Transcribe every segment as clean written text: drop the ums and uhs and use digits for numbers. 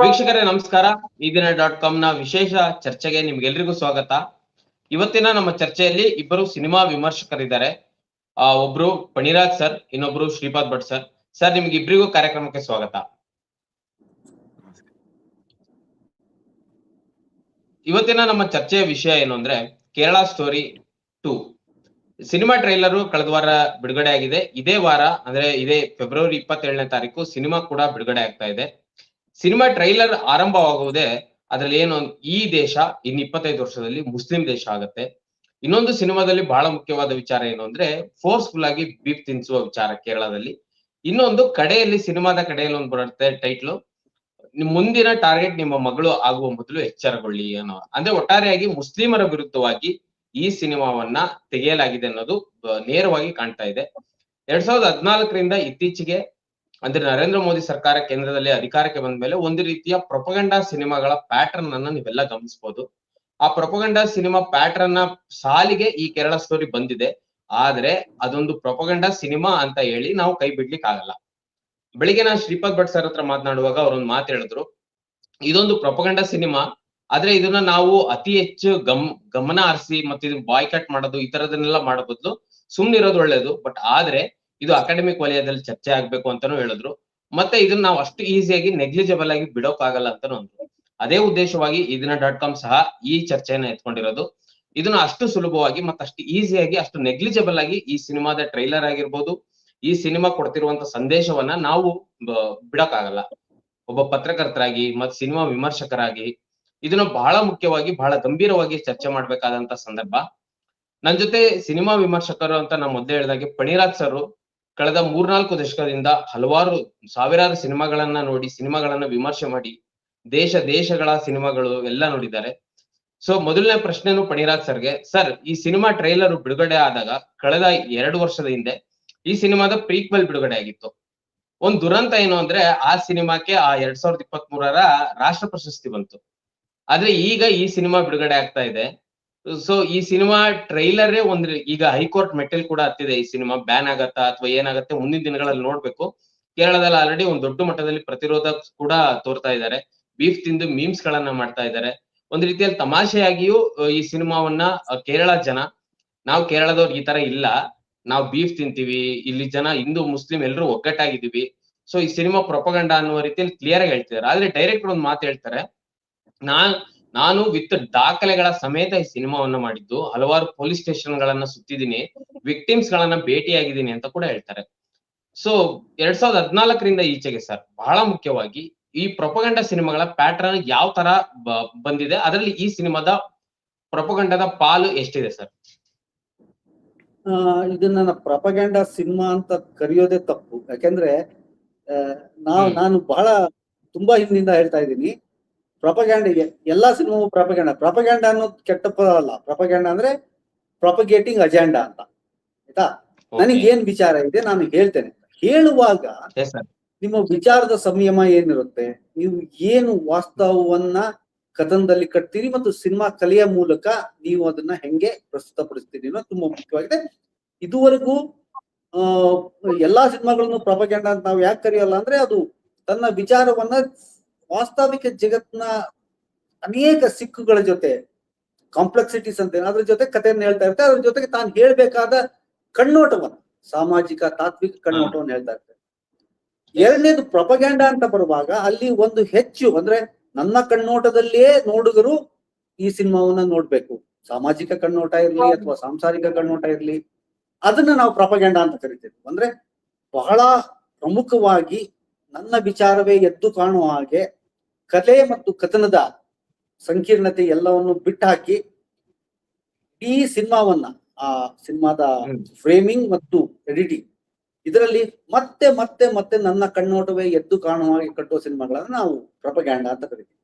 ವೀಕ್ಷಕರೇ ನಮಸ್ಕಾರ. ಈ ದಿನ .com ನ ವಿಶೇಷ ಚರ್ಚೆಗೆ ನಿಮ್ಗೆಲ್ರಿಗೂ ಸ್ವಾಗತ. ಇವತ್ತಿನ ನಮ್ಮ ಚರ್ಚೆಯಲ್ಲಿ ಇಬ್ಬರು ಸಿನಿಮಾ ವಿಮರ್ಶಕರಿದ್ದಾರೆ. ಒಬ್ರು ಪಣಿರಾಜ್ ಸರ್, ಇನ್ನೊಬ್ರು ಶ್ರೀಪಾದ್ ಭಟ್ ಸರ್. ಸರ್, ನಿಮ್ಗಿಬ್ರಿಗೂ ಕಾರ್ಯಕ್ರಮಕ್ಕೆ ಸ್ವಾಗತ. ಇವತ್ತಿನ ನಮ್ಮ ಚರ್ಚೆಯ ವಿಷಯ ಏನು ಅಂದ್ರೆ ಕೇರಳ ಸ್ಟೋರಿ 2 ಸಿನಿಮಾ ಟ್ರೈಲರ್ ಕಳೆದ ವಾರ ಬಿಡುಗಡೆ ಆಗಿದೆ. ಇದೇ ವಾರ ಅಂದ್ರೆ ಇದೇ ಫೆಬ್ರವರಿ 27ನೇ ತಾರೀಕು ಸಿನಿಮಾ ಕೂಡ ಬಿಡುಗಡೆ ಆಗ್ತಾ ಇದೆ. ಸಿನಿಮಾ ಟ್ರೈಲರ್ ಆರಂಭವಾಗುವುದೇ ಅದ್ರಲ್ಲಿ ಏನು, ಈ ದೇಶ ಇನ್ನು 25 ವರ್ಷದಲ್ಲಿ ಮುಸ್ಲಿಂ ದೇಶ ಆಗುತ್ತೆ. ಇನ್ನೊಂದು ಸಿನಿಮಾದಲ್ಲಿ ಬಹಳ ಮುಖ್ಯವಾದ ವಿಚಾರ ಏನು ಅಂದ್ರೆ ಫೋರ್ಸ್ಫುಲ್ ಆಗಿ ಬೀಫ್ ತಿನ್ಸುವ ವಿಚಾರ ಕೇರಳದಲ್ಲಿ. ಇನ್ನೊಂದು ಕಡೆಯಲ್ಲಿ, ಸಿನಿಮಾದ ಕಡೆಯಲ್ಲಿ ಒಂದು ಬರುತ್ತೆ ಟೈಟ್ಲು, ಮುಂದಿನ ಟಾರ್ಗೆಟ್ ನಿಮ್ಮ ಮಗಳು ಆಗುವ ಮೊದಲು ಎಚ್ಚರಗೊಳ್ಳಿ ಅನ್ನೋ. ಅಂದ್ರೆ ಒಟ್ಟಾರೆಯಾಗಿ ಮುಸ್ಲಿಮರ ವಿರುದ್ಧವಾಗಿ ಈ ಸಿನಿಮಾವನ್ನ ತೆಗೆಯಲಾಗಿದೆ ಅನ್ನೋದು ನೇರವಾಗಿ ಕಾಣ್ತಾ ಇದೆ. 2014ರಿಂದ ಇತ್ತೀಚೆಗೆ ಅಂದ್ರೆ ನರೇಂದ್ರ ಮೋದಿ ಸರ್ಕಾರ ಕೇಂದ್ರದಲ್ಲಿ ಅಧಿಕಾರಕ್ಕೆ ಬಂದ ಮೇಲೆ ಒಂದು ರೀತಿಯ ಪ್ರೊಪಗಂಡಾ ಸಿನಿಮಾಗಳ ಪ್ಯಾಟರ್ನ್ ಅನ್ನ ನೀವೆಲ್ಲ ಗಮನಿಸಬಹುದು. ಆ ಪ್ರೊಪಗಂಡಾ ಸಿನಿಮಾ ಪ್ಯಾಟರ್ನ್ ನ ಸಾಲಿಗೆ ಈ ಕೇರಳ ಸ್ಟೋರಿ ಬಂದಿದೆ. ಆದ್ರೆ ಅದೊಂದು ಪ್ರೊಪಗಂಡಾ ಸಿನಿಮಾ ಅಂತ ಹೇಳಿ ನಾವು ಕೈ ಬಿಡ್ಲಿಕ್ಕೆ ಆಗಲ್ಲ. ಬೆಳಿಗ್ಗೆ ನಾನು ಶ್ರೀಪಾದ್ ಭಟ್ ಸರ್ ಹತ್ರ ಮಾತನಾಡುವಾಗ ಅವ್ರೊಂದು ಮಾತು ಹೇಳಿದ್ರು, ಇದೊಂದು ಪ್ರೊಪಗಂಡಾ ಸಿನಿಮಾ, ಆದ್ರೆ ಇದನ್ನ ನಾವು ಅತಿ ಹೆಚ್ಚು ಗಮನ ಹರಿಸಿ ಮತ್ತೆ ಇದನ್ನ ಬಾಯ್ಕಟ್ ಮಾಡೋದು ಈ ತರದನ್ನೆಲ್ಲ ಮಾಡೋ ಬದಲು ಸುಮ್ನಿರೋದು ಒಳ್ಳೇದು. ಬಟ್ ಆದ್ರೆ ಇದು ಅಕಾಡೆಮಿಕ್ ವಲಯದಲ್ಲಿ ಚರ್ಚೆ ಆಗ್ಬೇಕು ಅಂತಾನು ಹೇಳಿದ್ರು. ಮತ್ತೆ ಇದನ್ನ ನಾವು ಅಷ್ಟು ಈಸಿಯಾಗಿ ನೆಗ್ಲಿಜಿಬಲ್ ಆಗಿ ಬಿಡೋಕ್ಕಾಗಲ್ಲ ಅಂತಾನು ಅಂದ್ರು. ಅದೇ ಉದ್ದೇಶವಾಗಿ ಈ ದಿನ .com ಸಹ ಈ ಚರ್ಚೆಯನ್ನ ಎತ್ಕೊಂಡಿರೋದು. ಇದನ್ನ ಅಷ್ಟು ಸುಲಭವಾಗಿ ಮತ್ತೆ ಅಷ್ಟು ಈಸಿಯಾಗಿ, ಅಷ್ಟು ನೆಗ್ಲಿಜಿಬಲ್ ಆಗಿ ಈ ಸಿನಿಮಾದ ಟ್ರೈಲರ್ ಆಗಿರ್ಬೋದು, ಈ ಸಿನಿಮಾ ಕೊಡ್ತಿರುವಂತ ಸಂದೇಶವನ್ನ ನಾವು ಬಿಡಕ್ಕಾಗಲ್ಲ. ಒಬ್ಬ ಪತ್ರಕರ್ತರಾಗಿ ಮತ್ತೆ ಸಿನಿಮಾ ವಿಮರ್ಶಕರಾಗಿ ಇದನ್ನ ಬಹಳ ಮುಖ್ಯವಾಗಿ, ಬಹಳ ಗಂಭೀರವಾಗಿ ಚರ್ಚೆ ಮಾಡ್ಬೇಕಾದಂತ ಸಂದರ್ಭ. ನನ್ ಜೊತೆ ಸಿನಿಮಾ ವಿಮರ್ಶಕರು ಅಂತ ನಾ ಮೊದಲೇ ಹೇಳಿದಾಗೆ ಪಣಿರಾಜ್ ಸರ್ ಕಳೆದ 3-4 ದಶಕದಿಂದ ಹಲವಾರು ಸಾವಿರಾರು ಸಿನಿಮಾಗಳನ್ನ ನೋಡಿ, ಸಿನಿಮಾಗಳನ್ನ ವಿಮರ್ಶೆ ಮಾಡಿ, ದೇಶಗಳ ಸಿನಿಮಾಗಳು ಎಲ್ಲ ನೋಡಿದ್ದಾರೆ. ಸೊ ಮೊದಲನೇ ಪ್ರಶ್ನೆನು ಪಣಿರಾಜ್ ಸರ್ಗೆ. ಸರ್, ಈ ಸಿನಿಮಾ ಟ್ರೈಲರ್ ಬಿಡುಗಡೆ ಆದಾಗ ಕಳೆದ 2 ವರ್ಷದ ಹಿಂದೆ ಈ ಸಿನಿಮಾದ ಪ್ರೀಕ್ವೆಲ್ ಬಿಡುಗಡೆ ಆಗಿತ್ತು. ಒಂದ್ ದುರಂತ ಏನು ಅಂದ್ರೆ ಆ ಸಿನಿಮಾಕ್ಕೆ ಆ 2023ರ ರಾಷ್ಟ್ರ ಪ್ರಶಸ್ತಿ ಬಂತು. ಆದ್ರೆ ಈಗ ಈ ಸಿನಿಮಾ ಬಿಡುಗಡೆ ಆಗ್ತಾ ಇದೆ. ಸೊ ಈ ಸಿನಿಮಾ ಟ್ರೈಲರೇ ಈಗ ಹೈಕೋರ್ಟ್ ಮೆಟ್ಟಲ್ ಕೂಡ ಹತ್ತಿದೆ. ಈ ಸಿನಿಮಾ ಬ್ಯಾನ್ ಆಗತ್ತಾ ಅಥವಾ ಏನಾಗತ್ತೆ ಮುಂದಿನ ದಿನಗಳಲ್ಲಿ ನೋಡ್ಬೇಕು. ಕೇರಳದಲ್ಲಿ ಆಲ್ರೆಡಿ ಒಂದು ದೊಡ್ಡ ಮಟ್ಟದಲ್ಲಿ ಪ್ರತಿರೋಧ ಕೂಡ ತೋರ್ತಾ ಇದ್ದಾರೆ. ಬೀಫ್ ತಿಂದು ಮೀಮ್ಸ್ ಗಳನ್ನ ಮಾಡ್ತಾ ಇದ್ದಾರೆ. ಒಂದ್ ರೀತಿಯಲ್ಲಿ ತಮಾಷೆಯಾಗಿಯೂ ಈ ಸಿನಿಮಾವನ್ನ ಕೇರಳ ಜನ, ನಾವು ಕೇರಳದವ್ರು ಈ ತರ ಇಲ್ಲ, ನಾವು ಬೀಫ್ ತಿಂತೀವಿ, ಇಲ್ಲಿ ಜನ ಹಿಂದೂ ಮುಸ್ಲಿಂ ಎಲ್ಲರೂ ಒಗ್ಗಟ್ಟಾಗಿದ್ದೀವಿ, ಸೊ ಈ ಸಿನಿಮಾ ಪ್ರೊಪಗಂಡಾ ಅನ್ನುವ ರೀತಿಯಲ್ಲಿ ಕ್ಲಿಯರ್ ಆಗಿ ಹೇಳ್ತಿದ್ದಾರೆ. ಆದ್ರೆ ಡೈರೆಕ್ಟರ್ ಒಂದು ಮಾತು ಹೇಳ್ತಾರೆ, ನಾನು ವಿತ್ ದಾಖಲೆಗಳ ಸಮೇತ ಈ ಸಿನಿಮಾವನ್ನ ಮಾಡಿದ್ದು, ಹಲವಾರು ಪೊಲೀಸ್ ಸ್ಟೇಷನ್ ಗಳನ್ನ ಸುತ್ತಿದ್ದೀನಿ, ವಿಕ್ಟಿಮ್ಸ್ ಗಳನ್ನ ಭೇಟಿಯಾಗಿದ್ದೀನಿ ಅಂತ ಕೂಡ ಹೇಳ್ತಾರೆ. ಸೊ 2014ರಿಂದ ಈಚೆಗೆ ಸರ್, ಬಹಳ ಮುಖ್ಯವಾಗಿ ಈ ಪ್ರೊಪಗಂಡಾ ಸಿನಿಮಾಗಳ ಪ್ಯಾಟರ್ನ್ ಯಾವ ತರ ಬಂದಿದೆ, ಅದರಲ್ಲಿ ಈ ಸಿನಿಮಾದ ಪ್ರೊಪಗಂಡದ ಪಾಲು ಎಷ್ಟಿದೆ ಸರ್? ಇದನ್ನ ಪ್ರೊಪಗಂಡಾ ಸಿನಿಮಾ ಅಂತ ಕರೆಯೋದೇ ತಪ್ಪು. ಯಾಕೆಂದ್ರೆ ನಾನು ಬಹಳ ತುಂಬಾ ಹಿಂದಿಂದ ಹೇಳ್ತಾ ಇದ್ದೀನಿ, ಪ್ರೊಪಗ್ಯಾಂಡ ಎಲ್ಲಾ ಸಿನಿಮಾವು ಪ್ರೊಪಗ್ಯಾಂಡ ಅನ್ನೋದು ಕೆಟ್ಟ ಪದ ಅಲ್ಲ. ಪ್ರೊಪಗ್ಯಾಂಡ ಅಂದ್ರೆ ಪ್ರೊಪಗೇಟಿಂಗ್ ಅಜೆಂಡಾ ಅಂತ, ಆಯ್ತಾ? ನನಗೇನ್ ವಿಚಾರ ಇದೆ ನಾನು ಹೇಳ್ತೇನೆ. ಹೇಳುವಾಗ ನಿಮ್ಮ ವಿಚಾರದ ಸಂಯಮ ಏನಿರುತ್ತೆ, ನೀವು ಏನು ವಾಸ್ತವವನ್ನ ಕಥನದಲ್ಲಿ ಕಟ್ತೀರಿ ಮತ್ತು ಸಿನಿಮಾ ಕಲೆಯ ಮೂಲಕ ನೀವು ಅದನ್ನ ಹೆಂಗೆ ಪ್ರಸ್ತುತಪಡಿಸ್ತೀರಿ ಅನ್ನೋದು ತುಂಬಾ ಮುಖ್ಯವಾಗಿದೆ. ಇದುವರೆಗೂ ಎಲ್ಲಾ ಸಿನಿಮಾಗಳನ್ನು ಪ್ರೊಪಗ್ಯಾಂಡ ಅಂತ ನಾವು ಯಾಕೆ ಕರೆಯಲ್ಲ ಅಂದ್ರೆ, ಅದು ತನ್ನ ವಿಚಾರವನ್ನ ವಾಸ್ತವಿಕ ಜಗತ್ತಿನ ಅನೇಕ ಸಿಕ್ಕುಗಳ ಜೊತೆ, ಕಾಂಪ್ಲೆಕ್ಸಿಟೀಸ್ ಅಂತ ಅದ್ರ ಜೊತೆ ಕಥೆಯನ್ನು ಹೇಳ್ತಾ ಇರ್ತಾರೆ. ಅದ್ರ ಜೊತೆಗೆ ತಾನು ಹೇಳ್ಬೇಕಾದ ಕಣ್ಣೋಟವನ್ನ, ಸಾಮಾಜಿಕ ತಾತ್ವಿಕ ಕಣ್ಣೋಟವನ್ನು ಹೇಳ್ತಾ ಇರ್ತಾರೆ. ಎರಡನೇದು ಪ್ರೊಪಗ್ಯಾಂಡ ಅಂತ ಬರುವಾಗ ಅಲ್ಲಿ ಒಂದು ಹೆಚ್ಚು ಅಂದ್ರೆ ನನ್ನ ಕಣ್ಣೋಟದಲ್ಲಿಯೇ ನೋಡುಗರು ಈ ಸಿನಿಮಾವನ್ನ ನೋಡ್ಬೇಕು. ಸಾಮಾಜಿಕ ಕಣ್ಣೋಟ ಇರ್ಲಿ ಅಥವಾ ಸಾಂಸಾರಿಕ ಕಣ್ಣೋಟ ಇರ್ಲಿ, ಅದನ್ನ ನಾವು ಪ್ರೊಪಗ್ಯಾಂಡ ಅಂತ ಕರಿತೇವೆ. ಅಂದ್ರೆ ಬಹಳ ಪ್ರಮುಖವಾಗಿ ನನ್ನ ವಿಚಾರವೇ ಎದ್ದು ಕಾಣುವ ಹಾಗೆ ಕಥೆ ಮತ್ತು ಕಥನದ ಸಂಕೀರ್ಣತೆ ಎಲ್ಲವನ್ನು ಬಿಟ್ಟಾಕಿ ಈ ಸಿನಿಮಾವನ್ನ, ಆ ಸಿನಿಮಾದ ಫ್ರೇಮಿಂಗ್ ಮತ್ತು ಎಡಿಟಿಂಗ್ ಇದರಲ್ಲಿ ಮತ್ತೆ ಮತ್ತೆ ಮತ್ತೆ ನನ್ನ ಕಣ್ಣೋಟವೇ ಎದ್ದು ಕಾಣುವ ಹಾಗೆ ಕಟ್ಟುವ ಸಿನಿಮಾಗಳನ್ನ ನಾವು ಪ್ರೊಪಗ್ಯಾಂಡ ಅಂತ ಕರಿತೀವಿ.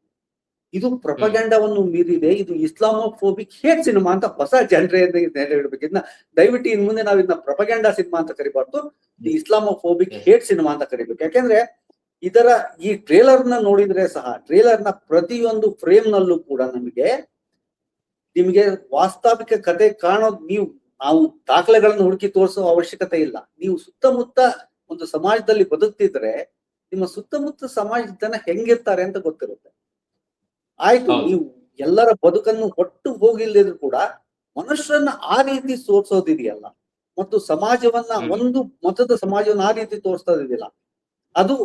ಇದು ಪ್ರೊಪಗ್ಯಾಂಡವನ್ನು ಮೀರಿದೆ. ಇದು ಇಸ್ಲಾಮೋಫೋಬಿಕ್ ಹೇಟ್ ಸಿನಿಮಾ ಅಂತ ಹೊಸ ಜನರೇ ಇಡ್ಬೇಕು. ಇದನ್ನ ದಯವಿಟ್ಟು ಇನ್ ಮುಂದೆ ನಾವು ಇದನ್ನ ಪ್ರೊಪಗ್ಯಾಂಡಾ ಸಿನಿಮಾ ಅಂತ ಕರಿಬಾರ್ದು, ಇಸ್ಲಾಮೋಫೋಬಿಕ್ ಹೇಟ್ ಸಿನಿಮಾ ಅಂತ ಕರಿಬೇಕು. ಯಾಕೆಂದ್ರೆ ಈ ಟ್ರೇಲರ್ ನ ನೋಡಿದ್ರೆ ಸಹ, ಟ್ರೇಲರ್ ನ ಪ್ರತಿಯೊಂದು ಫ್ರೇಮ್ ನಲ್ಲೂ ಕೂಡ ನಿಮಗೆ ವಾಸ್ತವಿಕ ಕತೆ ಕಾಣೋದು, ನಾವು ದಾಖಲೆಗಳನ್ನು ಹುಡುಕಿ ತೋರಿಸುವ ಅವಶ್ಯಕತೆ ಇಲ್ಲ. ನೀವು ಸುತ್ತಮುತ್ತ ಒಂದು ಸಮಾಜದಲ್ಲಿ ಬದುಕ್ತಿದ್ರೆ ನಿಮ್ಮ ಸುತ್ತಮುತ್ತ ಸಮಾಜದ ಜನ ಹೆಂಗಿರ್ತಾರೆ ಅಂತ ಗೊತ್ತಿರುತ್ತೆ. ಆಯ್ತು, ಹೌದು. ನೀವು ಎಲ್ಲರ ಬದುಕನ್ನು ಒಟ್ಟು ಹೋಗಿಲ್ಲದಿದ್ರು ಕೂಡ ಮನುಷ್ಯರನ್ನ ಆ ರೀತಿ ತೋರ್ಸೋದಿದೆಯಲ್ಲ, ಮತ್ತು ಸಮಾಜವನ್ನ ಒಂದು ಮತದ ಸಮಾಜವನ್ನ ಆ ರೀತಿ ತೋರಿಸೋದಿದೆಯಲ್ಲ, ಅದು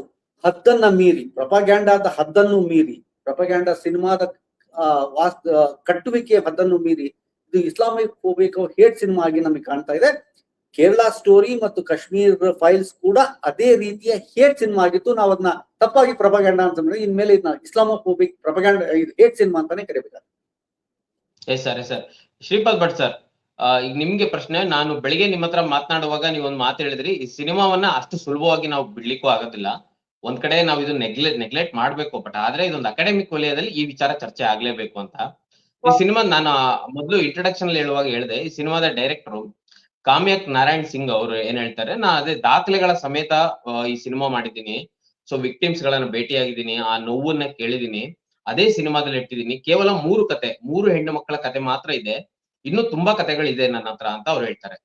ಹದ್ದನ್ನ ಮೀರಿ, ಪ್ರಪಗ್ಯಾಂಡಾದ ಹದ್ದನ್ನು ಮೀರಿ, ಪ್ರಪಗ್ಯಾಂಡ ಸಿನಿಮಾದ ಕಟ್ಟುವಿಕೆಯ ಹದ್ದನ್ನು ಮೀರಿ ಇದು ಇಸ್ಲಾಮಿಕ್ ಫೋಬಿಕ್ ಹೇಟ್ ಸಿನಿಮಾ ಆಗಿ ನಮಗೆ ಕಾಣ್ತಾ ಇದೆ. ಕೇರಳ ಸ್ಟೋರಿ ಮತ್ತು ಕಾಶ್ಮೀರ್ ಫೈಲ್ಸ್ ಕೂಡ ಅದೇ ರೀತಿಯ ಹೇಟ್ ಸಿನಿಮಾ ಆಗಿತ್ತು. ನಾವು ಅದನ್ನ ತಪ್ಪಾಗಿ ಪ್ರಪಗ್ಯಾಂಡ ಅಂತಂದ್ರೆ ಇನ್ಮೇಲೆ ಇದನ್ನ ಇಸ್ಲಾಮೋಫೋಬಿಕ್ ಪ್ರಪಗ್ಯಾಂಡ ಹೇಟ್ ಸಿನಿಮಾ ಅಂತಾನೆ ಕರಿಬೇಕಾದ್ರೆ. Yes sir. Shripad Bhat sir, ಈಗ ನಿಮ್ಗೆ ಪ್ರಶ್ನೆ. ನಾನು ಬೆಳಿಗ್ಗೆ ನಿಮ್ಮ ಹತ್ರ ಮಾತನಾಡುವಾಗ ನೀವು ಒಂದು ಮಾತು ಹೇಳಿದ್ರಿ, ಈ ಸಿನಿಮಾವನ್ನ ಅಷ್ಟು ಸುಲಭವಾಗಿ ನಾವು ಬಿಡ್ಲಿಕ್ಕೂ ಆಗೋದಿಲ್ಲ. ಒಂದ್ ಕಡೆ ನಾವು ಇದು ನೆಗ್ಲೆಕ್ಟ್ ಮಾಡ್ಬೇಕು, ಬಟ್ ಆದ್ರೆ ಇದೊಂದು ಅಕಾಡೆಮಿಕ್ ವಲಯದಲ್ಲಿ ಈ ವಿಚಾರ ಚರ್ಚೆ ಆಗ್ಲೇಬೇಕು ಅಂತ. ಈ ಸಿನಿಮಾ ನಾನು ಮೊದಲು ಇಂಟ್ರೊಡಕ್ಷನ್ ಅಲ್ಲಿ ಹೇಳುವಾಗ ಹೇಳಿದೆ, ಈ ಸಿನಿಮಾದ ಡೈರೆಕ್ಟರ್ ಕಾಮ್ಯಕ್ ನಾರಾಯಣ್ ಸಿಂಗ್ ಅವರು ಏನ್ ಹೇಳ್ತಾರೆ, ನಾ ಅದೇ ದಾಖಲೆಗಳ ಸಮೇತ ಈ ಸಿನಿಮಾ ಮಾಡಿದ್ದೀನಿ. ಸೊ ವಿಕ್ಟಿಮ್ಸ್ ಗಳನ್ನ ಭೇಟಿಯಾಗಿದ್ದೀನಿ, ಆ ನೋವನ್ನ ಕೇಳಿದೀನಿ, ಅದೇ ಸಿನಿಮಾದಲ್ಲಿ ಇಟ್ಟಿದ್ದೀನಿ. ಕೇವಲ 3 ಹೆಣ್ಣು ಮಕ್ಕಳ ಕತೆ ಮಾತ್ರ ಇದೆ, ಇನ್ನು ತುಂಬಾ ಕತೆಗಳಿದೆ ನನ್ನ ಹತ್ರ ಅಂತ ಅವ್ರು ಹೇಳ್ತಾರೆ.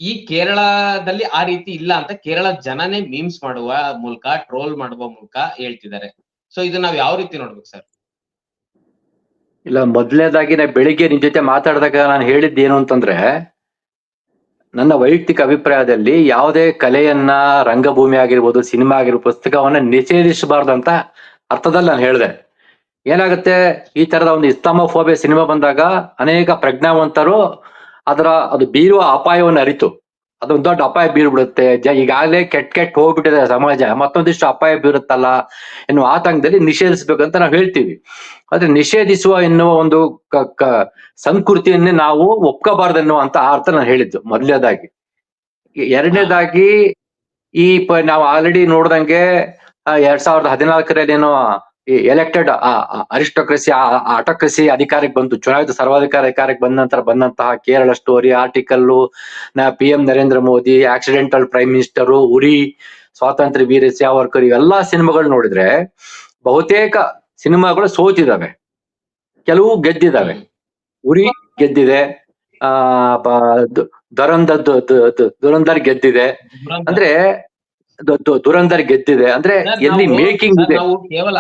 ಈ ಕೇರಳದಲ್ಲಿ ಆ ರೀತಿ ಇಲ್ಲ ಅಂತ ಕೇರಳ ಜನನೇ ಮೀಮ್ಸ್ ಮಾಡುವ ಮೂಲಕ, ಟ್ರೋಲ್ ಮಾಡುವ ಮೂಲಕ ಹೇಳ್ತಿದ್ದಾರೆ. ಸೊ ಇದು ನಾವ್ ಯಾವ ರೀತಿ ನೋಡ್ಬೇಕು ಸರ್? ಇಲ್ಲ, ಮೊದಲನೇದಾಗಿ ನಾ ಬೆಳಿಗ್ಗೆ ನಿಮ್ ಜೊತೆ ಮಾತಾಡಿದಾಗ ನಾನು ಹೇಳಿದ್ದೇನು ಅಂತಂದ್ರೆ, ನನ್ನ ವೈಯಕ್ತಿಕ ಅಭಿಪ್ರಾಯದಲ್ಲಿ ಯಾವುದೇ ಕಲೆಯನ್ನ, ರಂಗಭೂಮಿ ಆಗಿರ್ಬೋದು, ಸಿನಿಮಾ ಆಗಿರ್ಬೋದು, ಪುಸ್ತಕವನ್ನ ನಿಷೇಧಿಸಬಾರ್ದು ಅಂತ ಅರ್ಥದಲ್ಲಿ ನಾನು ಹೇಳಿದೆ. ಏನಾಗುತ್ತೆ, ಈ ತರದ ಒಂದು ಇಸ್ಲಾಮೋಫೋಬಿಯಾ ಸಿನಿಮಾ ಬಂದಾಗ ಅನೇಕ ಪ್ರಜ್ಞಾವಂತರು ಅದು ಬೀರುವ ಅಪಾಯವನ್ನು ಅರಿತು ಅದೊಂದು ದೊಡ್ಡ ಅಪಾಯ ಬೀರ್ಬಿಡುತ್ತೆ, ಈಗಾಗಲೇ ಕೆಟ್ಟ ಹೋಗ್ಬಿಟ್ಟಿದೆ ಸಮಾಜ, ಮತ್ತೊಂದಿಷ್ಟು ಅಪಾಯ ಬೀರುತ್ತಲ್ಲ ಎನ್ನುವ ಆತಂಕದಲ್ಲಿ ನಿಷೇಧಿಸ್ಬೇಕಂತ ನಾವು ಹೇಳ್ತೀವಿ. ಆದ್ರೆ ನಿಷೇಧಿಸುವ ಎನ್ನುವ ಒಂದು ಸಂಸ್ಕೃತಿಯನ್ನೇ ನಾವು ಒಪ್ಕೋಬಾರ್ದು ಎನ್ನುವಂತ ಅರ್ಥ ನಾನು ಹೇಳಿದ್ದು ಮೊದಲನೇದಾಗಿ. ಎರಡನೇದಾಗಿ ನಾವು ಆಲ್ರೆಡಿ ನೋಡ್ದಂಗೆ 2014 ಏನೋ ಎಲೆಕ್ಟೆಡ್ ಆಟೋಕ್ರಸಿ ಅಧಿಕಾರಕ್ಕೆ ಬಂತು, ಚುನಾಯಿತ ಸರ್ವಾಧಿಕಾರ ಅಧಿಕಾರಕ್ಕೆ ಬಂದಂತಹ Kerala story, article, PM Narendra Modi, accidental prime minister, ಉರಿ, ಸ್ವಾತಂತ್ರ್ಯ ವೀರ ಸಾವರ್ಕರ್, ಇವೆಲ್ಲಾ ಸಿನಿಮಾಗಳು ನೋಡಿದ್ರೆ ಬಹುತೇಕ ಸಿನಿಮಾಗಳು ಸೋತಿದಾವೆ, ಕೆಲವು ಗೆದ್ದಿದಾವೆ. ಉರಿ ಗೆದ್ದಿದೆ, ದುರಂಧರ್ ಗೆದ್ದಿದೆ, ಅಂದ್ರೆ ದುರಂಧರ್ ಗೆದ್ದಿದೆ ಅಂದ್ರೆ ಎಲ್ಲಿ ಮೇಕಿಂಗ್ ಇದೆ. ನಾವು ಕೇವಲ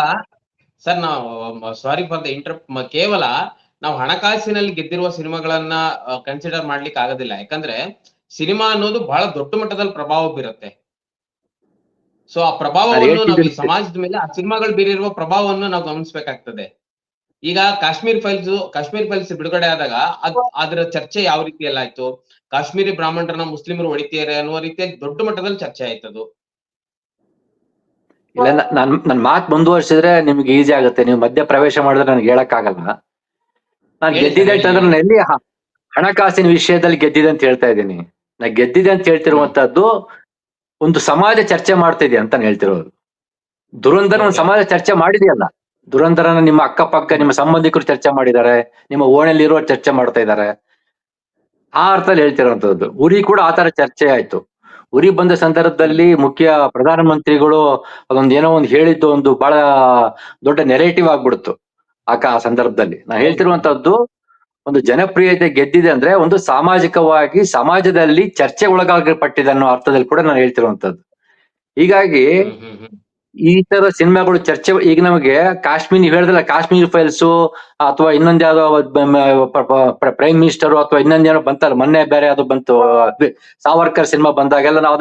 ಸರ್, ನಾವು ಸಾರಿ ಫಾರ್ ದ ಇಂಟರಪ್ಟ್, ಕೇವಲ ನಾವು ಹಣಕಾಸಿನಲ್ಲಿ ಗೆದ್ದಿರುವ ಸಿನಿಮಾಗಳನ್ನ ಕನ್ಸಿಡರ್ ಮಾಡ್ಲಿಕ್ಕೆ ಆಗೋದಿಲ್ಲ. ಯಾಕಂದ್ರೆ ಸಿನಿಮಾ ಅನ್ನೋದು ಬಹಳ ದೊಡ್ಡ ಮಟ್ಟದಲ್ಲಿ ಪ್ರಭಾವ ಬೀರುತ್ತೆ. ಸೊ ಆ ಪ್ರಭಾವವನ್ನು ನಾವು ಈ ಸಮಾಜದ ಮೇಲೆ ಆ ಸಿನಿಮಾಗಳು ಬೀರಿರುವ ಪ್ರಭಾವವನ್ನು ನಾವು ಗಮನಿಸಬೇಕಾಗ್ತದೆ. ಈಗ ಕಾಶ್ಮೀರ್ ಫೈಲ್ಸ್ ಬಿಡುಗಡೆ ಆದಾಗ ಅದರ ಚರ್ಚೆ ಯಾವ ರೀತಿಯಲ್ಲಿ ಆಯ್ತು, ಕಾಶ್ಮೀರಿ ಬ್ರಾಹ್ಮಣರನ್ನ ಮುಸ್ಲಿಮರು ಹೊಡಿತಾರೆ ಅನ್ನುವ ರೀತಿಯಲ್ಲಿ ದೊಡ್ಡ ಮಟ್ಟದಲ್ಲಿ ಚರ್ಚೆ ಆಯ್ತದು. ಇಲ್ಲ, ನನ್ ಮಾತು ಮುಂದುವರ್ಸಿದ್ರೆ ನಿಮ್ಗೆ ಈಸಿ ಆಗುತ್ತೆ. ನೀವು ಮಧ್ಯ ಪ್ರವೇಶ ಮಾಡಿದ್ರೆ ನನಗೆ ಹೇಳಕ್ ಆಗಲ್ಲ. ನಾನು ಗೆದ್ದಿದೆ ಅಂತಂದ್ರೆ ನಾನು ಎಲ್ಲಿ ಹಣಕಾಸಿನ ವಿಷಯದಲ್ಲಿ ಗೆದ್ದಿದೆ ಅಂತ ಹೇಳ್ತಾ ಇದ್ದೀನಿ. ನಾ ಗೆದ್ದಿದೆ ಅಂತ ಹೇಳ್ತಿರುವಂತದ್ದು ಒಂದು ಸಮಾಜ ಚರ್ಚೆ ಮಾಡ್ತಿದೆ ಅಂತ ಹೇಳ್ತಿರೋದು. ದುರಂಧರ ಒಂದು ಸಮಾಜ ಚರ್ಚೆ ಮಾಡಿದೆಯಲ್ಲ, ದುರಂಧರನ ನಿಮ್ಮ ಅಕ್ಕಪಕ್ಕ ನಿಮ್ಮ ಸಂಬಂಧಿಕರು ಚರ್ಚೆ ಮಾಡಿದ್ದಾರೆ, ನಿಮ್ಮ ಓಣೆಯಲ್ಲಿ ಇರುವವರು ಚರ್ಚೆ ಮಾಡ್ತಾ ಇದ್ದಾರೆ, ಆ ಅರ್ಥದಲ್ಲಿ ಹೇಳ್ತಿರೋಂಥದ್ದು. ಉರಿ ಕೂಡ ಆತರ ಚರ್ಚೆ ಆಯ್ತು. ಉರಿ ಬಂದ ಸಂದರ್ಭದಲ್ಲಿ ಮುಖ್ಯ ಪ್ರಧಾನಮಂತ್ರಿಗಳು ಏನೋ ಒಂದು ಹೇಳಿದ್ದು ಒಂದು ಬಹಳ ದೊಡ್ಡ ನೆರೇಟಿವ್ ಆಗ್ಬಿಡ್ತು ಆ ಸಂದರ್ಭದಲ್ಲಿ. ನಾ ಹೇಳ್ತಿರುವಂತದ್ದು ಒಂದು ಜನಪ್ರಿಯತೆ ಗೆದ್ದಿದೆ ಅಂದ್ರೆ ಒಂದು ಸಾಮಾಜಿಕವಾಗಿ ಸಮಾಜದಲ್ಲಿ ಚರ್ಚೆ ಒಳಗಾಗಲ್ಪಟ್ಟಿದೆ ಅನ್ನೋ ಅರ್ಥದಲ್ಲಿ ಕೂಡ ನಾನು ಹೇಳ್ತಿರುವಂತದ್ದು. ಹೀಗಾಗಿ ಈ ತರ ಸಿನಿಮಾಗಳು ಚರ್ಚೆ, ಈಗ ನಮಗೆ ಕಾಶ್ಮೀರ್, ನೀವು ಹೇಳಿದ್ರಲ್ಲ ಕಾಶ್ಮೀರ್ ಫೈಲ್ಸ್ ಅಥವಾ ಇನ್ನೊಂದ್ ಯಾವ್ದೋ ಪ್ರೈಮ್ ಮಿನಿಸ್ಟರ್ ಅಥವಾ ಇನ್ನೊಂದೇನೋ ಬಂತಲ್ಲ ಮೊನ್ನೆ, ಬೇರೆ ಅದು ಬಂತು ಸಾವರ್ಕರ್ ಸಿನಿಮಾ ಬಂದಾಗೆಲ್ಲ ನಾವು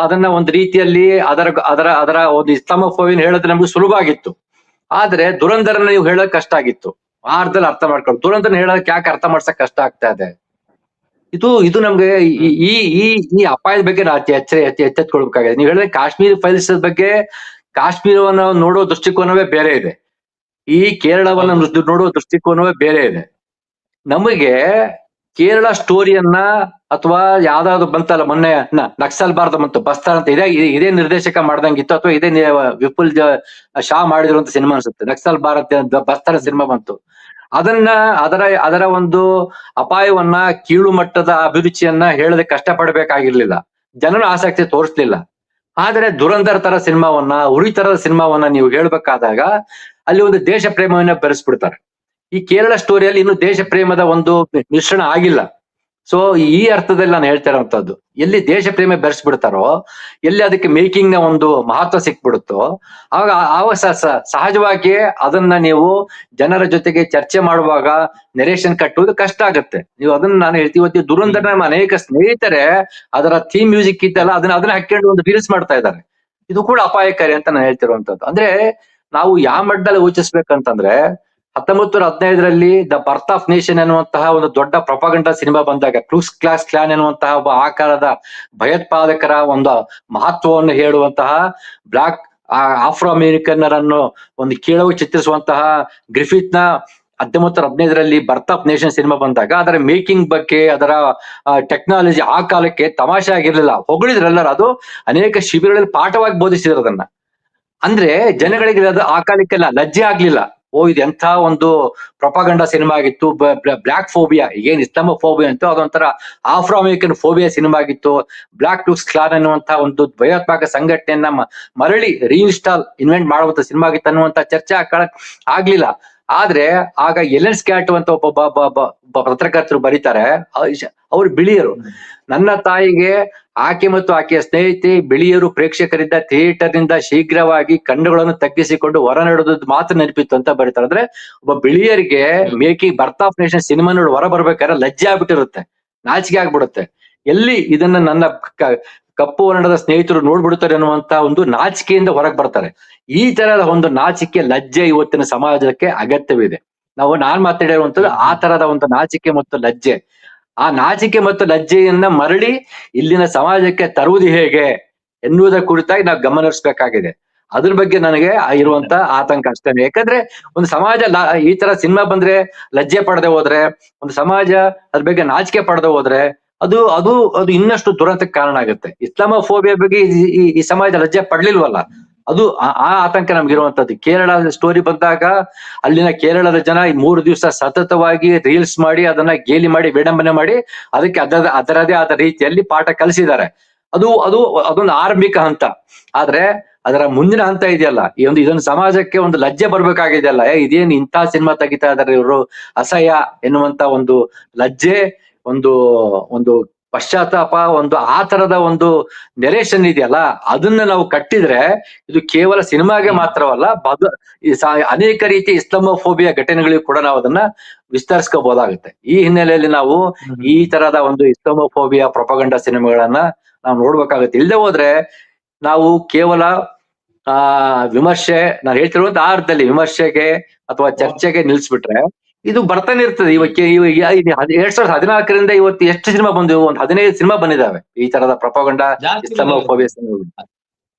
ಅದನ್ನ ಒಂದು ರೀತಿಯಲ್ಲಿ ಅದರ ಒಂದು ಇಸ್ಲಾಮೋಫೋಬಿಯಾ ಹೇಳೋದು ನಮ್ಗೆ ಸುಲಭ ಆಗಿತ್ತು. ಆದ್ರೆ ದುರಂಧರನ್ನ ನೀವು ಹೇಳೋಕ್ ಕಷ್ಟ ಆಗಿತ್ತು. ಆ ಅರ್ಥದಲ್ಲಿ ಅರ್ಥ ಮಾಡ್ಕೊಂಡು ದುರಂಧರನ್ನ ಹೇಳೋದಕ್ಕೆ ಯಾಕೆ ಅರ್ಥ ಮಾಡ್ಸಕ್ ಕಷ್ಟ ಆಗ್ತಾ ಇದೆ. ಇದು ನಮ್ಗೆ ಈ ಅಪಾಯದ ಬಗ್ಗೆ ಎಚ್ಚೆತ್ಕೊಳ್ಬೇಕಾಗಿದೆ. ನೀವು ಹೇಳಿದ್ರೆ ಕಾಶ್ಮೀರ್ ಫೈಲ್ಸ್ ಬಗ್ಗೆ, ಕಾಶ್ಮೀರವನ್ನ ನೋಡೋ ದೃಷ್ಟಿಕೋನವೇ ಬೇರೆ ಇದೆ, ಈ ಕೇರಳವನ್ನ ನೋಡುವ ದೃಷ್ಟಿಕೋನವೇ ಬೇರೆ ಇದೆ. ನಮಗೆ ಕೇರಳ ಸ್ಟೋರಿಯನ್ನ ಅಥವಾ ಯಾವ್ದಾದ್ರು ಬಂತಲ್ಲ ಮೊನ್ನೆ ನಕ್ಸಲ್ ಬಾರ್ದು ಬಂತು, ಬಸ್ತಾರ್ ಅಂತ, ಇದೇ ನಿರ್ದೇಶಕ ಮಾಡ್ದಂಗಿತ್ತು ಅಥವಾ ಇದೇ ವಿಪುಲ್ ಶಾ ಮಾಡಿದಿರುವಂತ ಸಿನಿಮಾ ಅನ್ಸುತ್ತೆ. ನಕ್ಸಲ್ ಭಾರತ್ ಬಸ್ತಾರ ಸಿನಿಮಾ ಬಂತು. ಅದರ ಒಂದು ಅಪಾಯವನ್ನ, ಕೀಳು ಮಟ್ಟದ ಅಭಿರುಚಿಯನ್ನ ಹೇಳದೆ ಕಷ್ಟಪಡಬೇಕಾಗಿರ್ಲಿಲ್ಲ, ಜನರು ಆಸಕ್ತಿ ತೋರಿಸ್ಲಿಲ್ಲ. ಆದ್ರೆ ದುರಂಧರ್ ತರ ಸಿನಿಮಾವನ್ನ, ಉರಿ ತರದ ಸಿನಿಮಾವನ್ನ ನೀವು ಹೇಳ್ಬೇಕಾದಾಗ ಅಲ್ಲಿ ಒಂದು ದೇಶ ಪ್ರೇಮವನ್ನ ಬೆರೆಸ್ಬಿಡ್ತಾರೆ. ಈ ಕೇರಳ ಸ್ಟೋರಿಯಲ್ಲಿ ಇನ್ನು ದೇಶ ಪ್ರೇಮದ ಒಂದು ಮಿಶ್ರಣ ಆಗಿಲ್ಲ. ಸೊ ಈ ಅರ್ಥದಲ್ಲಿ ನಾನು ಹೇಳ್ತಾ ಇರೋಂಥದ್ದು, ಎಲ್ಲಿ ದೇಶ ಪ್ರೇಮ ಬೆರೆಸ್ಬಿಡ್ತಾರೋ, ಎಲ್ಲಿ ಅದಕ್ಕೆ ಮೇಕಿಂಗ್ ನ ಒಂದು ಮಹತ್ವ ಸಿಕ್ಬಿಡುತ್ತೋ, ಆವಾಗ ಆವಾಗ ಸಹಜವಾಗಿ ಅದನ್ನ ನೀವು ಜನರ ಜೊತೆಗೆ ಚರ್ಚೆ ಮಾಡುವಾಗ ನೆರೇಷನ್ ಕಟ್ಟುವುದು ಕಷ್ಟ ಆಗುತ್ತೆ. ನೀವು ಅದನ್ನ ನಾನು ಹೇಳ್ತೀವಿ, ಇವತ್ತು ದುರಂಧರ ನಮ್ಮ ಅನೇಕ ಸ್ನೇಹಿತರೆ ಅದರ ಥೀಮ್ ಮ್ಯೂಸಿಕ್ ಇದ್ದಲ್ಲ ಅದನ್ನ ಹಾಕೊಂಡು ಒಂದು ರೀಲ್ಸ್ ಮಾಡ್ತಾ ಇದ್ದಾರೆ. ಇದು ಕೂಡ ಅಪಾಯಕಾರಿ ಅಂತ ನಾನು ಹೇಳ್ತಿರುವಂತದ್ದು. ಅಂದ್ರೆ ನಾವು ಯಾವ ಮಟ್ಟದಲ್ಲಿ ಯೋಚಿಸ್ಬೇಕಂತಂದ್ರೆ, 1915ರಲ್ಲಿ ದ ಬರ್ತ್ ಆಫ್ ನೇಷನ್ ಎನ್ನುವಂತಹ ಒಂದು ದೊಡ್ಡ ಪ್ರೊಪಗಂಡ ಸಿನಿಮಾ ಬಂದಾಗ, ಕ್ಲೂಸ್ ಕ್ಲಾಸ್ ಕ್ಲಾನ್ ಎನ್ನುವಂತಹ ಒಬ್ಬ ಆ ಕಾಲದ ಭಯೋತ್ಪಾದಕರ ಒಂದು ಮಹತ್ವವನ್ನು ಹೇಳುವಂತಹ, ಬ್ಲಾಕ್ ಆಫ್ರೋ ಅಮೆರಿಕನ್ನರನ್ನು ಒಂದು ಕೀಳವು ಚಿತ್ರಿಸುವಂತಹ ಗ್ರಿಫಿತ್ ನ 1915ರಲ್ಲಿ ಬರ್ತ್ ಆಫ್ ನೇಷನ್ ಸಿನಿಮಾ ಬಂದಾಗ ಅದರ ಮೇಕಿಂಗ್ ಬಗ್ಗೆ, ಅದರ ಟೆಕ್ನಾಲಜಿ ಆ ಕಾಲಕ್ಕೆ ತಮಾಷೆ ಆಗಿರ್ಲಿಲ್ಲ, ಹೊಗಳಿದ್ರೆಲ್ಲರೂ. ಅದು ಅನೇಕ ಶಿಬಿರಗಳಲ್ಲಿ ಪಾಠವಾಗಿ ಬೋಧಿಸಿದ್ರು ಅದನ್ನ. ಅಂದ್ರೆ ಜನಗಳಿಗೆ ಅದು ಆ ಕಾಲಕ್ಕೆಲ್ಲ ಲಜ್ಜೆ ಆಗ್ಲಿಲ್ಲ. ಓ, ಇದು ಎಂಥ ಒಂದು ಪ್ರೊಪಗಂಡ ಸಿನಿಮಾ ಆಗಿತ್ತು. ಬ್ಲಾಕ್ ಫೋಬಿಯಾ, ಏನ್ ಇಸ್ಲಾಮೋಫೋಬಿಯಾ ಅಂತೋ ಅದೊಂಥರ ಆಫ್ರೋ ಅಮೆರಿಕನ್ ಫೋಬಿಯಾ ಸಿನಿಮಾ ಆಗಿತ್ತು. ಬ್ಲಾಕ್ ಟೂಕ್ಸ್ ಕ್ಲಾನ್ ಅನ್ನುವಂತ ಒಂದು ಭಯೋತ್ಪಾದಕ ಸಂಘಟನೆಯನ್ನ ಮರಳಿ ರೀಇನ್ಸ್ಟಾಲ್ ಇನ್ವೆಂಟ್ ಮಾಡುವಂತ ಸಿನಿಮಾ ಆಗಿತ್ತು ಅನ್ನುವಂತ ಚರ್ಚೆ ಆಗ್ಲಿಲ್ಲ. ಆದ್ರೆ ಆಗ ಎಲೆನ್ ಸ್ಕ್ಯಾಟ್ ಅಂತ ಒಬ್ಬ ಪತ್ರಕರ್ತರು ಬರೀತಾರೆ, ಅವ್ರು ಬಿಳಿಯರು. ನನ್ನ ತಾಯಿಗೆ ಆಕೆ ಮತ್ತು ಆಕೆಯ ಸ್ನೇಹಿತೆ ಬಿಳಿಯರು ಪ್ರೇಕ್ಷಕರಿಂದ ಥಿಯೇಟರ್ ನಿಂದ ಶೀಘ್ರವಾಗಿ ಕಣ್ಣುಗಳನ್ನು ತಗ್ಗಿಸಿಕೊಂಡು ಹೊರ ನಡೆದು ಮಾತ್ರ ನೆನಪಿತ್ತು ಅಂತ ಬರೀತಾರೆ. ಅಂದ್ರೆ ಒಬ್ಬ ಬಿಳಿಯರಿಗೆ making birth of nation cinema ನೋಡಿ ಹೊರ ಬರ್ಬೇಕಾದ್ರೆ ಲಜ್ಜೆ ಆಗ್ಬಿಟ್ಟಿರುತ್ತೆ, ನಾಚಿಕೆ ಆಗ್ಬಿಡುತ್ತೆ. ಎಲ್ಲಿ ಇದನ್ನ ನನ್ನ ಕಪ್ಪು ವರ್ಣದ ಸ್ನೇಹಿತರು ನೋಡ್ಬಿಡ್ತಾರೆ ಅನ್ನುವಂತ ಒಂದು ನಾಚಿಕೆಯಿಂದ ಹೊರಗೆ ಬರ್ತಾರೆ. ಈ ತರದ ಒಂದು ನಾಚಿಕೆ, ಲಜ್ಜೆ ಇವತ್ತಿನ ಸಮಾಜಕ್ಕೆ ಅಗತ್ಯವಿದೆ. ನಾನ್ ಮಾತಾಡಿರುವಂತದ್ದು ಆ ತರದ ಒಂದು ನಾಚಿಕೆ ಮತ್ತು ಲಜ್ಜೆ. ಆ ನಾಚಿಕೆ ಮತ್ತು ಲಜ್ಜೆಯನ್ನ ಮರಳಿ ಇಲ್ಲಿನ ಸಮಾಜಕ್ಕೆ ತರುವುದು ಹೇಗೆ ಎನ್ನುವುದರ ಕುರಿತಾಗಿ ನಾವು ಗಮನ ಹರಿಸಬೇಕಾಗಿದೆ. ಅದ್ರ ಬಗ್ಗೆ ನನಗೆ ಇರುವಂತ ಆತಂಕ ಅಷ್ಟೇ. ಯಾಕಂದ್ರೆ ಒಂದು ಸಮಾಜ ಈ ತರ ಸಿನಿಮಾ ಬಂದ್ರೆ ಲಜ್ಜೆ ಪಡೆದೆ ಹೋದ್ರೆ, ಒಂದು ಸಮಾಜ ಅದ್ರ ಬಗ್ಗೆ ನಾಚಿಕೆ ಪಡೆದೆ ಹೋದ್ರೆ ಅದು ಅದು ಅದು ಇನ್ನಷ್ಟು ದುರಂತಕ್ಕೆ ಕಾರಣ ಆಗುತ್ತೆ. ಇಸ್ಲಾಮೋಫೋಬಿಯಾ ಬಗ್ಗೆ ಈ ಸಮಾಜ ಲಜ್ಜೆ ಪಡ್ಲಿಲ್ವಲ್ಲ, ಅದು ಆ ಆತಂಕ ನಮ್ಗಿರುವಂತದ್ದು. ಕೇರಳ ಸ್ಟೋರಿ ಬಂದಾಗ ಅಲ್ಲಿನ ಕೇರಳದ ಜನ 3 ದಿವಸ ಸತತವಾಗಿ ರೀಲ್ಸ್ ಮಾಡಿ ಅದನ್ನ ಗೇಲಿ ಮಾಡಿ ವಿಡಂಬನೆ ಮಾಡಿ ಅದಕ್ಕೆ ಅದರದೇ ಆದ ರೀತಿಯಲ್ಲಿ ಪಾಠ ಕಲಿಸಿದ್ದಾರೆ. ಅದೊಂದು ಆರಂಭಿಕ ಹಂತ. ಆದ್ರೆ ಅದರ ಮುಂದಿನ ಹಂತ ಇದೆಯಲ್ಲ, ಇದೊಂದು ಸಮಾಜಕ್ಕೆ ಒಂದು ಲಜ್ಜೆ ಬರ್ಬೇಕಾಗಿದೆಯಲ್ಲ, ಇದೇನು ಇಂಥ ಸಿನಿಮಾ ತೆಗಿತಾ ಇದಾರೆ ಇವರು, ಅಸಹ್ಯ ಎನ್ನುವಂತ ಒಂದು ಲಜ್ಜೆ, ಒಂದು ಪಶ್ಚಾತ್ತಾಪ, ಒಂದು ಆ ತರದ ಒಂದು ನೆರೇಷನ್ ಇದೆಯಲ್ಲ, ಅದನ್ನ ನಾವು ಕಟ್ಟಿದ್ರೆ ಇದು ಕೇವಲ ಸಿನಿಮಾಗೆ ಮಾತ್ರವಲ್ಲ, ಅನೇಕ ರೀತಿ ಇಸ್ಲಾಮೋಫೋಬಿಯಾ ಘಟನೆಗಳಿಗೂ ಕೂಡ ನಾವು ಅದನ್ನ ವಿಸ್ತರಿಸ್ಕೋಬಹುದಾಗುತ್ತೆ. ಈ ಹಿನ್ನೆಲೆಯಲ್ಲಿ ನಾವು ಈ ತರದ ಒಂದು ಇಸ್ಲಾಮೋಫೋಬಿಯಾ ಪ್ರೊಪಗಂಡ ಸಿನಿಮಾಗಳನ್ನ ನಾವು ನೋಡ್ಬೇಕಾಗುತ್ತೆ. ಇಲ್ಲದೆ ಹೋದ್ರೆ ನಾವು ಕೇವಲ ವಿಮರ್ಶೆ, ನಾನು ಹೇಳ್ತಿರುವಂತ ಆ ಅರ್ಥದಲ್ಲಿ ವಿಮರ್ಶೆಗೆ ಅಥವಾ ಚರ್ಚೆಗೆ ನಿಲ್ಸ್ಬಿಟ್ರೆ ಇದು ಬರ್ತಾನೆ ಇರ್ತದೆ. 2014ರಿಂದ ಇವತ್ತು ಎಷ್ಟು ಸಿನಿಮಾ ಬಂದಿವೆ? ಒಂದು 15 ಸಿನಿಮಾ ಬಂದಿದ್ದಾವೆ ಈ ತರದ ಪ್ರೊಪಗಂಡ ಇಸ್ಲಾಮೋಫೋಬಿಯಾ ಸಿನಿಮಾಗಳು.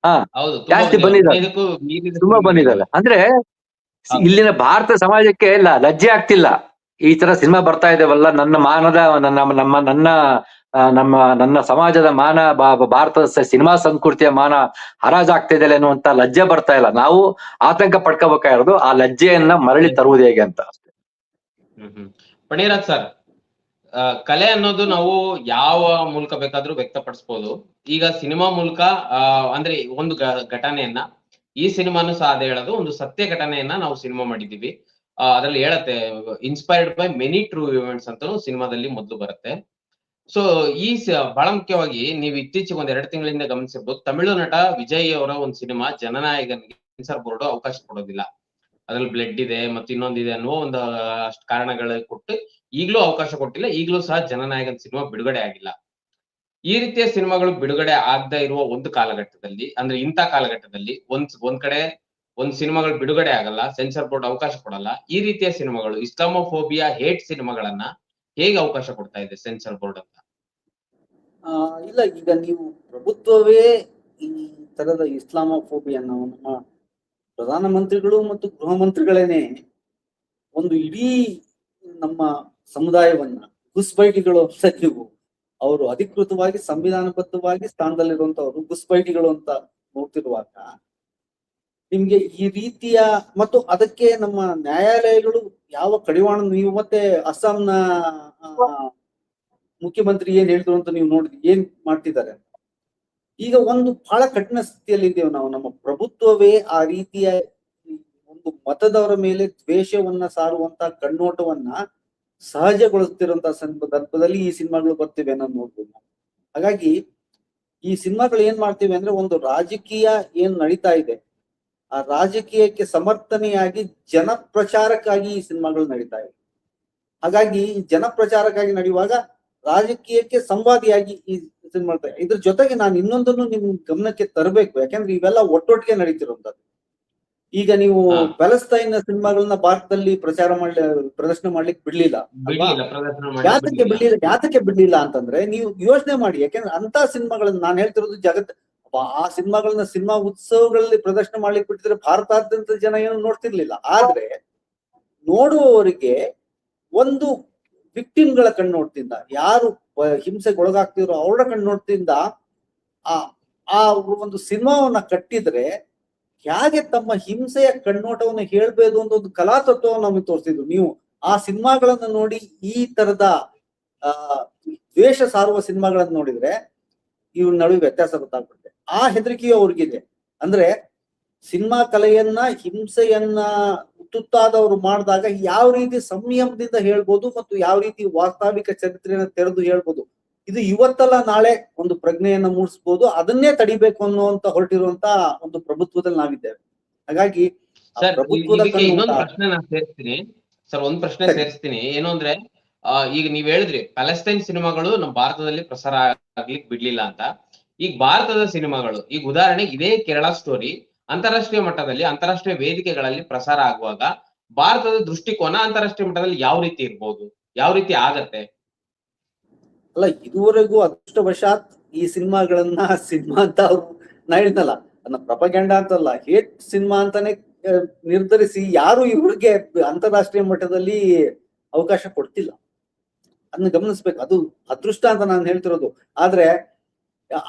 ಜಾಸ್ತಿ ಬಂದಿದ್ದಾವೆ, ತುಂಬಾ ಬಂದಿದ್ದಾವೆ. ಅಂದ್ರೆ ಇಲ್ಲಿನ ಭಾರತ ಸಮಾಜಕ್ಕೆ ಲಜ್ಜೆ ಆಗ್ತಿಲ್ಲ. ಈ ತರ ಸಿನಿಮಾ ಬರ್ತಾ ಇದ್ದೇವಲ್ಲ, ನನ್ನ ಮಾನದ ನನ್ನ ಸಮಾಜದ ಮಾನ, ಭಾರತದ ಸಿನಿಮಾ ಸಂಸ್ಕೃತಿಯ ಮಾನ ಹರಾಜಾಗ್ತಿದೆ ಅನ್ನುವಂತ ಲಜ್ಜೆ ಬರ್ತಾ ಇಲ್ಲ. ನಾವು ಆತಂಕ ಪಡ್ಕೋಬೇಕಾಗಿರೋದು ಆ ಲಜ್ಜೆಯನ್ನ ಮರಳಿ ತರುವುದು ಹೇಗೆ ಅಂತ. ಪಣಿರಾಜ್ ಸರ್, ಕಲೆ ಅನ್ನೋದು ನಾವು ಯಾವ ಮೂಲಕ ಬೇಕಾದ್ರೂ ವ್ಯಕ್ತಪಡಿಸಬಹುದು. ಈಗ ಸಿನಿಮಾ ಮೂಲಕ ಅಂದ್ರೆ ಒಂದು ಘಟನೆಯನ್ನ, ಈ ಸಿನಿಮಾನು ಸಹ ಅದೇ ಹೇಳೋದು, ಒಂದು ಸತ್ಯ ಘಟನೆಯನ್ನ ನಾವು ಸಿನಿಮಾ ಮಾಡಿದೀವಿ. ಅದ್ರಲ್ಲಿ ಹೇಳತ್ತೆ, inspired by many true events ಅಂತಾನು ಸಿನಿಮಾದಲ್ಲಿ ಮೊದಲು ಬರುತ್ತೆ. ಸೊ ಬಹಳ ಮುಖ್ಯವಾಗಿ ನೀವು ಇತ್ತೀಚೆಗೆ 2 ತಿಂಗಳಿಂದ ಗಮನಿಸಿರ್ಬೋದು, ತಮಿಳು ನಟ ವಿಜಯ್ ಅವರ ಒಂದು ಸಿನಿಮಾ ಜನನಾಯಕನಿಗೆ ಸೆನ್ಸಾರ್ ಬೋರ್ಡ್ ಅವಕಾಶ ಕೊಡೋದಿಲ್ಲ. ಅದ್ರಲ್ಲಿ ಬ್ಲಡ್ ಇದೆ ಮತ್ತೆ ಇನ್ನೊಂದಿದೆ ಅನ್ನುವ ಒಂದು ಅಷ್ಟು ಕಾರಣಗಳು ಕೊಟ್ಟು ಈಗಲೂ ಅವಕಾಶ ಕೊಟ್ಟಿಲ್ಲ. ಈಗಲೂ ಸಹ ಜನನಾಯಕನ್ ಸಿನಿಮಾ ಬಿಡುಗಡೆ ಆಗಿಲ್ಲ. ಈ ರೀತಿಯ ಸಿನಿಮಾಗಳು ಬಿಡುಗಡೆ ಆಗದೆ ಇರುವ ಒಂದು ಕಾಲಘಟ್ಟದಲ್ಲಿ, ಅಂದ್ರೆ ಇಂಥ ಕಾಲಘಟ್ಟದಲ್ಲಿ ಒಂದ್ ಕಡೆ ಸಿನಿಮಾಗಳು ಬಿಡುಗಡೆ ಆಗಲ್ಲ, ಸೆನ್ಸಾರ್ ಬೋರ್ಡ್ ಅವಕಾಶ ಕೊಡಲ್ಲ. ಈ ರೀತಿಯ ಸಿನಿಮಾಗಳು, ಇಸ್ಲಾಮೋಫೋಬಿಯಾ, ಹೇಟ್ ಸಿನಿಮಾಗಳನ್ನ ಹೇಗೆ ಅವಕಾಶ ಕೊಡ್ತಾ ಇದೆ ಸೆನ್ಸಾರ್ ಬೋರ್ಡ್ ಅಂತ? ಇಲ್ಲ, ಈಗ ನೀವು ಪ್ರಭುತ್ವವೇ ಈ ತರದ ಇಸ್ಲಾಮೋಫೋಬಿಯಾ, ನಮ್ಮ ಪ್ರಧಾನಮಂತ್ರಿಗಳು ಮತ್ತು ಗೃಹ ಮಂತ್ರಿಗಳೇನೆ ಒಂದು ಇಡೀ ನಮ್ಮ ಸಮುದಾಯವನ್ನ ಗುಸ್ಬೈಟಿಗಳು ಅಂತ, ನೀವು ಅವರು ಅಧಿಕೃತವಾಗಿ ಸಂವಿಧಾನಬದ್ಧವಾಗಿ ಸ್ಥಾನದಲ್ಲಿರುವಂತವ್ರು ಗುಸ್ಬೈಟಿಗಳು ಅಂತ ನೋಡ್ತಿರುವಾಗ, ನಿಮ್ಗೆ ಈ ರೀತಿಯ ಮತ್ತು ಅದಕ್ಕೆ ನಮ್ಮ ನ್ಯಾಯಾಲಯಗಳು ಯಾವ ಕಡಿವಾಣ, ನೀವು ಮತ್ತೆ ಅಸ್ಸಾಂನ ಮುಖ್ಯಮಂತ್ರಿ ಏನ್ ಹೇಳಿದ್ರು ಅಂತ ನೀವು ನೋಡಿದ್ರಿ, ಏನ್ ಮಾಡ್ತಿದ್ದಾರೆ. ಈಗ ಒಂದು ಬಹಳ ಕಠಿಣ ಸ್ಥಿತಿಯಲ್ಲಿ ಇದ್ದೇವೆ ನಾವು. ನಮ್ಮ ಪ್ರಭುತ್ವವೇ ಆ ರೀತಿಯ ಒಂದು ಮತದವರ ಮೇಲೆ ದ್ವೇಷವನ್ನ ಸಾರುವಂತ ಕಣ್ಣೋಟವನ್ನ ಸಹಜಗೊಳಿಸ್ತಿರುವಂತಹ ಸಂದರ್ಭದಲ್ಲಿ ಈ ಸಿನಿಮಾಗಳು ಬರ್ತಿವೆ ಅನ್ನೋದು ನೋಡ್ಬೋದು ನಾವು. ಹಾಗಾಗಿ ಈ ಸಿನಿಮಾಗಳು ಏನ್ ಮಾಡ್ತಿವೆ ಅಂದ್ರೆ ಒಂದು ರಾಜಕೀಯ ಏನ್ ನಡೀತಾ ಇದೆ ಆ ರಾಜಕೀಯಕ್ಕೆ ಸಮರ್ಥನೆಯಾಗಿ ಜನಪ್ರಚಾರಕ್ಕಾಗಿ ಈ ಸಿನಿಮಾಗಳು ನಡೀತಾ ಇವೆ. ಹಾಗಾಗಿ ಈ ಜನಪ್ರಚಾರಕ್ಕಾಗಿ ನಡೆಯುವಾಗ ರಾಜಕೀಯಕ್ಕೆ ಸಂವಾದಿಯಾಗಿ ಈ ಸಿನಿಮಾ ಇದ್ರ ಜೊತೆಗೆ ನಾನು ಇನ್ನೊಂದನ್ನು ನಿಮ್ ಗಮನಕ್ಕೆ ತರಬೇಕು. ಯಾಕಂದ್ರೆ ಇವೆಲ್ಲ ಒಟ್ಟೊಟ್ಟಿಗೆ ನಡೀತಿರುವಂತದ್ದು. ಈಗ ನೀವು ಹಾ. ಪ್ಯಾಲೆಸ್ತೈನ್ ಸಿನಿಮಾಗಳನ್ನ ಭಾರತದಲ್ಲಿ ಪ್ರದರ್ಶನ ಮಾಡ್ಲಿಕ್ಕೆ ಬಿಡ್ಲಿಲ್ಲ ಅಲ್ವಾ? ಬಿಡ್ಲಿಲ್ಲ, ಪ್ರದರ್ಶನ ಯಾತಕ್ಕೆ ಮಾಡಿ ಬಿಡ್ಲಿಲ್ಲ ಯಾತಕ್ಕೆ ಬಿಡ್ಲಿಲ್ಲ ಅಂತಂದ್ರೆ ನೀವು ಯೋಚನೆ ಮಾಡಿ. ಯಾಕಂದ್ರೆ ಅಂತ ಸಿನಿಮಾಗಳನ್ನ ನಾನು ಹೇಳ್ತಿರೋದು ಆ ಸಿನಿಮಾಗಳನ್ನ ಸಿನಿಮಾ ಉತ್ಸವಗಳಲ್ಲಿ ಪ್ರದರ್ಶನ ಮಾಡ್ಲಿಕ್ಕೆ ಬಿಟ್ಟಿದ್ರೆ ಭಾರತಾದ್ಯಂತ ಜನ ಏನು ನೋಡ್ತಿರ್ಲಿಲ್ಲ. ಆದ್ರೆ ನೋಡುವವರಿಗೆ ಒಂದು ವಿಕ್ಟಿಮ್ಗಳ ಕಣ್ಣು ನೋಡ್ತಿದ್ದ, ಯಾರು ಹಿಂಸೆಗೆ ಒಳಗಾಗ್ತಿರೋ ಅವರ ಕಣ್ಣು ನೋಡ್ತಿದ್ದ ಆ ಆ ಒಂದು ಸಿನಿಮಾವನ್ನ ಕಟ್ಟಿದ್ರೆ ಹೇಗೆ ತಮ್ಮ ಹಿಂಸೆಯ ಕಣ್ಣೋಟವನ್ನು ಹೇಳ್ಬೇಕು ಅಂತ ಒಂದು ಕಲಾ ತತ್ವವನ್ನು ನಮಗೆ ತೋರಿಸಿದ್ರು. ನೀವು ಆ ಸಿನಿಮಾಗಳನ್ನ ನೋಡಿ ಈ ತರದ ದ್ವೇಷ ಸಾರುವ ಸಿನಿಮಾಗಳನ್ನ ನೋಡಿದ್ರೆ ಇವ್ರ ನಡುವೆ ವ್ಯತ್ಯಾಸ ಗೊತ್ತಾಗ್ಬಿಡುತ್ತೆ. ಆ ಹೆದರಿಕೆಯು ಅವ್ರಿಗಿದೆ. ಅಂದ್ರೆ ಸಿನಿಮಾ ಕಲೆಯನ್ನ ಹಿಂಸೆಯನ್ನ ತುತ್ತಾದವರು ಮಾಡಿದಾಗ ಯಾವ ರೀತಿ ಸಂಯಮದಿಂದ ಹೇಳ್ಬೋದು ಮತ್ತು ಯಾವ ರೀತಿ ವಾಸ್ತವಿಕ ಚರಿತ್ರೆಯನ್ನ ತೆರೆದು ಹೇಳ್ಬೋದು, ಇದು ಇವತ್ತಲ್ಲ ನಾಳೆ ಒಂದು ಪ್ರಜ್ಞೆಯನ್ನ ಮೂಡಿಸ್ಬೋದು. ಅದನ್ನೇ ತಡಿಬೇಕು ಅನ್ನುವಂತ ಹೊರಟಿರುವಂತ ಒಂದು ಪ್ರಭುತ್ವದಲ್ಲಿ ನಾವಿದ್ದೇವೆ. ಹಾಗಾಗಿ ಸರ್ ಪ್ರಭುತ್ವದ ಇದಕ್ಕೆ ಕಣ್ಣು ಇನ್ನೊಂದು ಊಟ. ಪ್ರಶ್ನೆ ನಾನು ಸೇರಿಸ್ತೀನಿ ಸರ್, ಒಂದ್ ಪ್ರಶ್ನೆ ಸರಿ. ಸೇರಿಸ್ತೀನಿ. ಏನು ಅಂದ್ರೆ ಈಗ ನೀವ್ ಹೇಳಿದ್ರಿ ಪ್ಯಾಲೆಸ್ತೈನ್ ಸಿನಿಮಾಗಳು ನಮ್ಮ ಭಾರತದಲ್ಲಿ ಪ್ರಸಾರ ಆಗ್ಲಿಕ್ಕೆ ಬಿಡ್ಲಿಲ್ಲ ಅಂತ. ಈಗ ಭಾರತದ ಸಿನಿಮಾಗಳು, ಈಗ ಉದಾಹರಣೆಗೆ ಇದೇ ಕೇರಳ ಸ್ಟೋರಿ ಅಂತಾರಾಷ್ಟ್ರೀಯ ಮಟ್ಟದಲ್ಲಿ ಅಂತಾರಾಷ್ಟ್ರೀಯ ವೇದಿಕೆಗಳಲ್ಲಿ ಪ್ರಸಾರ ಆಗುವಾಗ ಭಾರತದ ದೃಷ್ಟಿಕೋನ ಅಂತಾರಾಷ್ಟ್ರೀಯ ಮಟ್ಟದಲ್ಲಿ ಯಾವ ರೀತಿ ಇರ್ಬೋದು, ಯಾವ ರೀತಿ ಆಗತ್ತೆ? ಅಲ್ಲ, ಇದುವರೆಗೂ ಅದೃಷ್ಟವಶಾತ್ ಈ ಸಿನಿಮಾಗಳನ್ನ ಸಿನಿಮಾ ಅಂತ ಅವ್ರು ನಾ ಹೇಳಿದ್ನಲ್ಲ, ಅದನ್ನ ಪ್ರಪಗಂಡ ಅಂತಲ್ಲ, ಹೇಟ್ ಸಿನಿಮಾ ಅಂತಾನೆ ನಿರ್ಧರಿಸಿ ಯಾರು ಇವ್ರಿಗೆ ಅಂತಾರಾಷ್ಟ್ರೀಯ ಮಟ್ಟದಲ್ಲಿ ಅವಕಾಶ ಕೊಡ್ತಿಲ್ಲ. ಅದನ್ನ ಗಮನಿಸ್ಬೇಕು. ಅದು ಅದೃಷ್ಟ ಅಂತ ನಾನು ಹೇಳ್ತಿರೋದು. ಆದ್ರೆ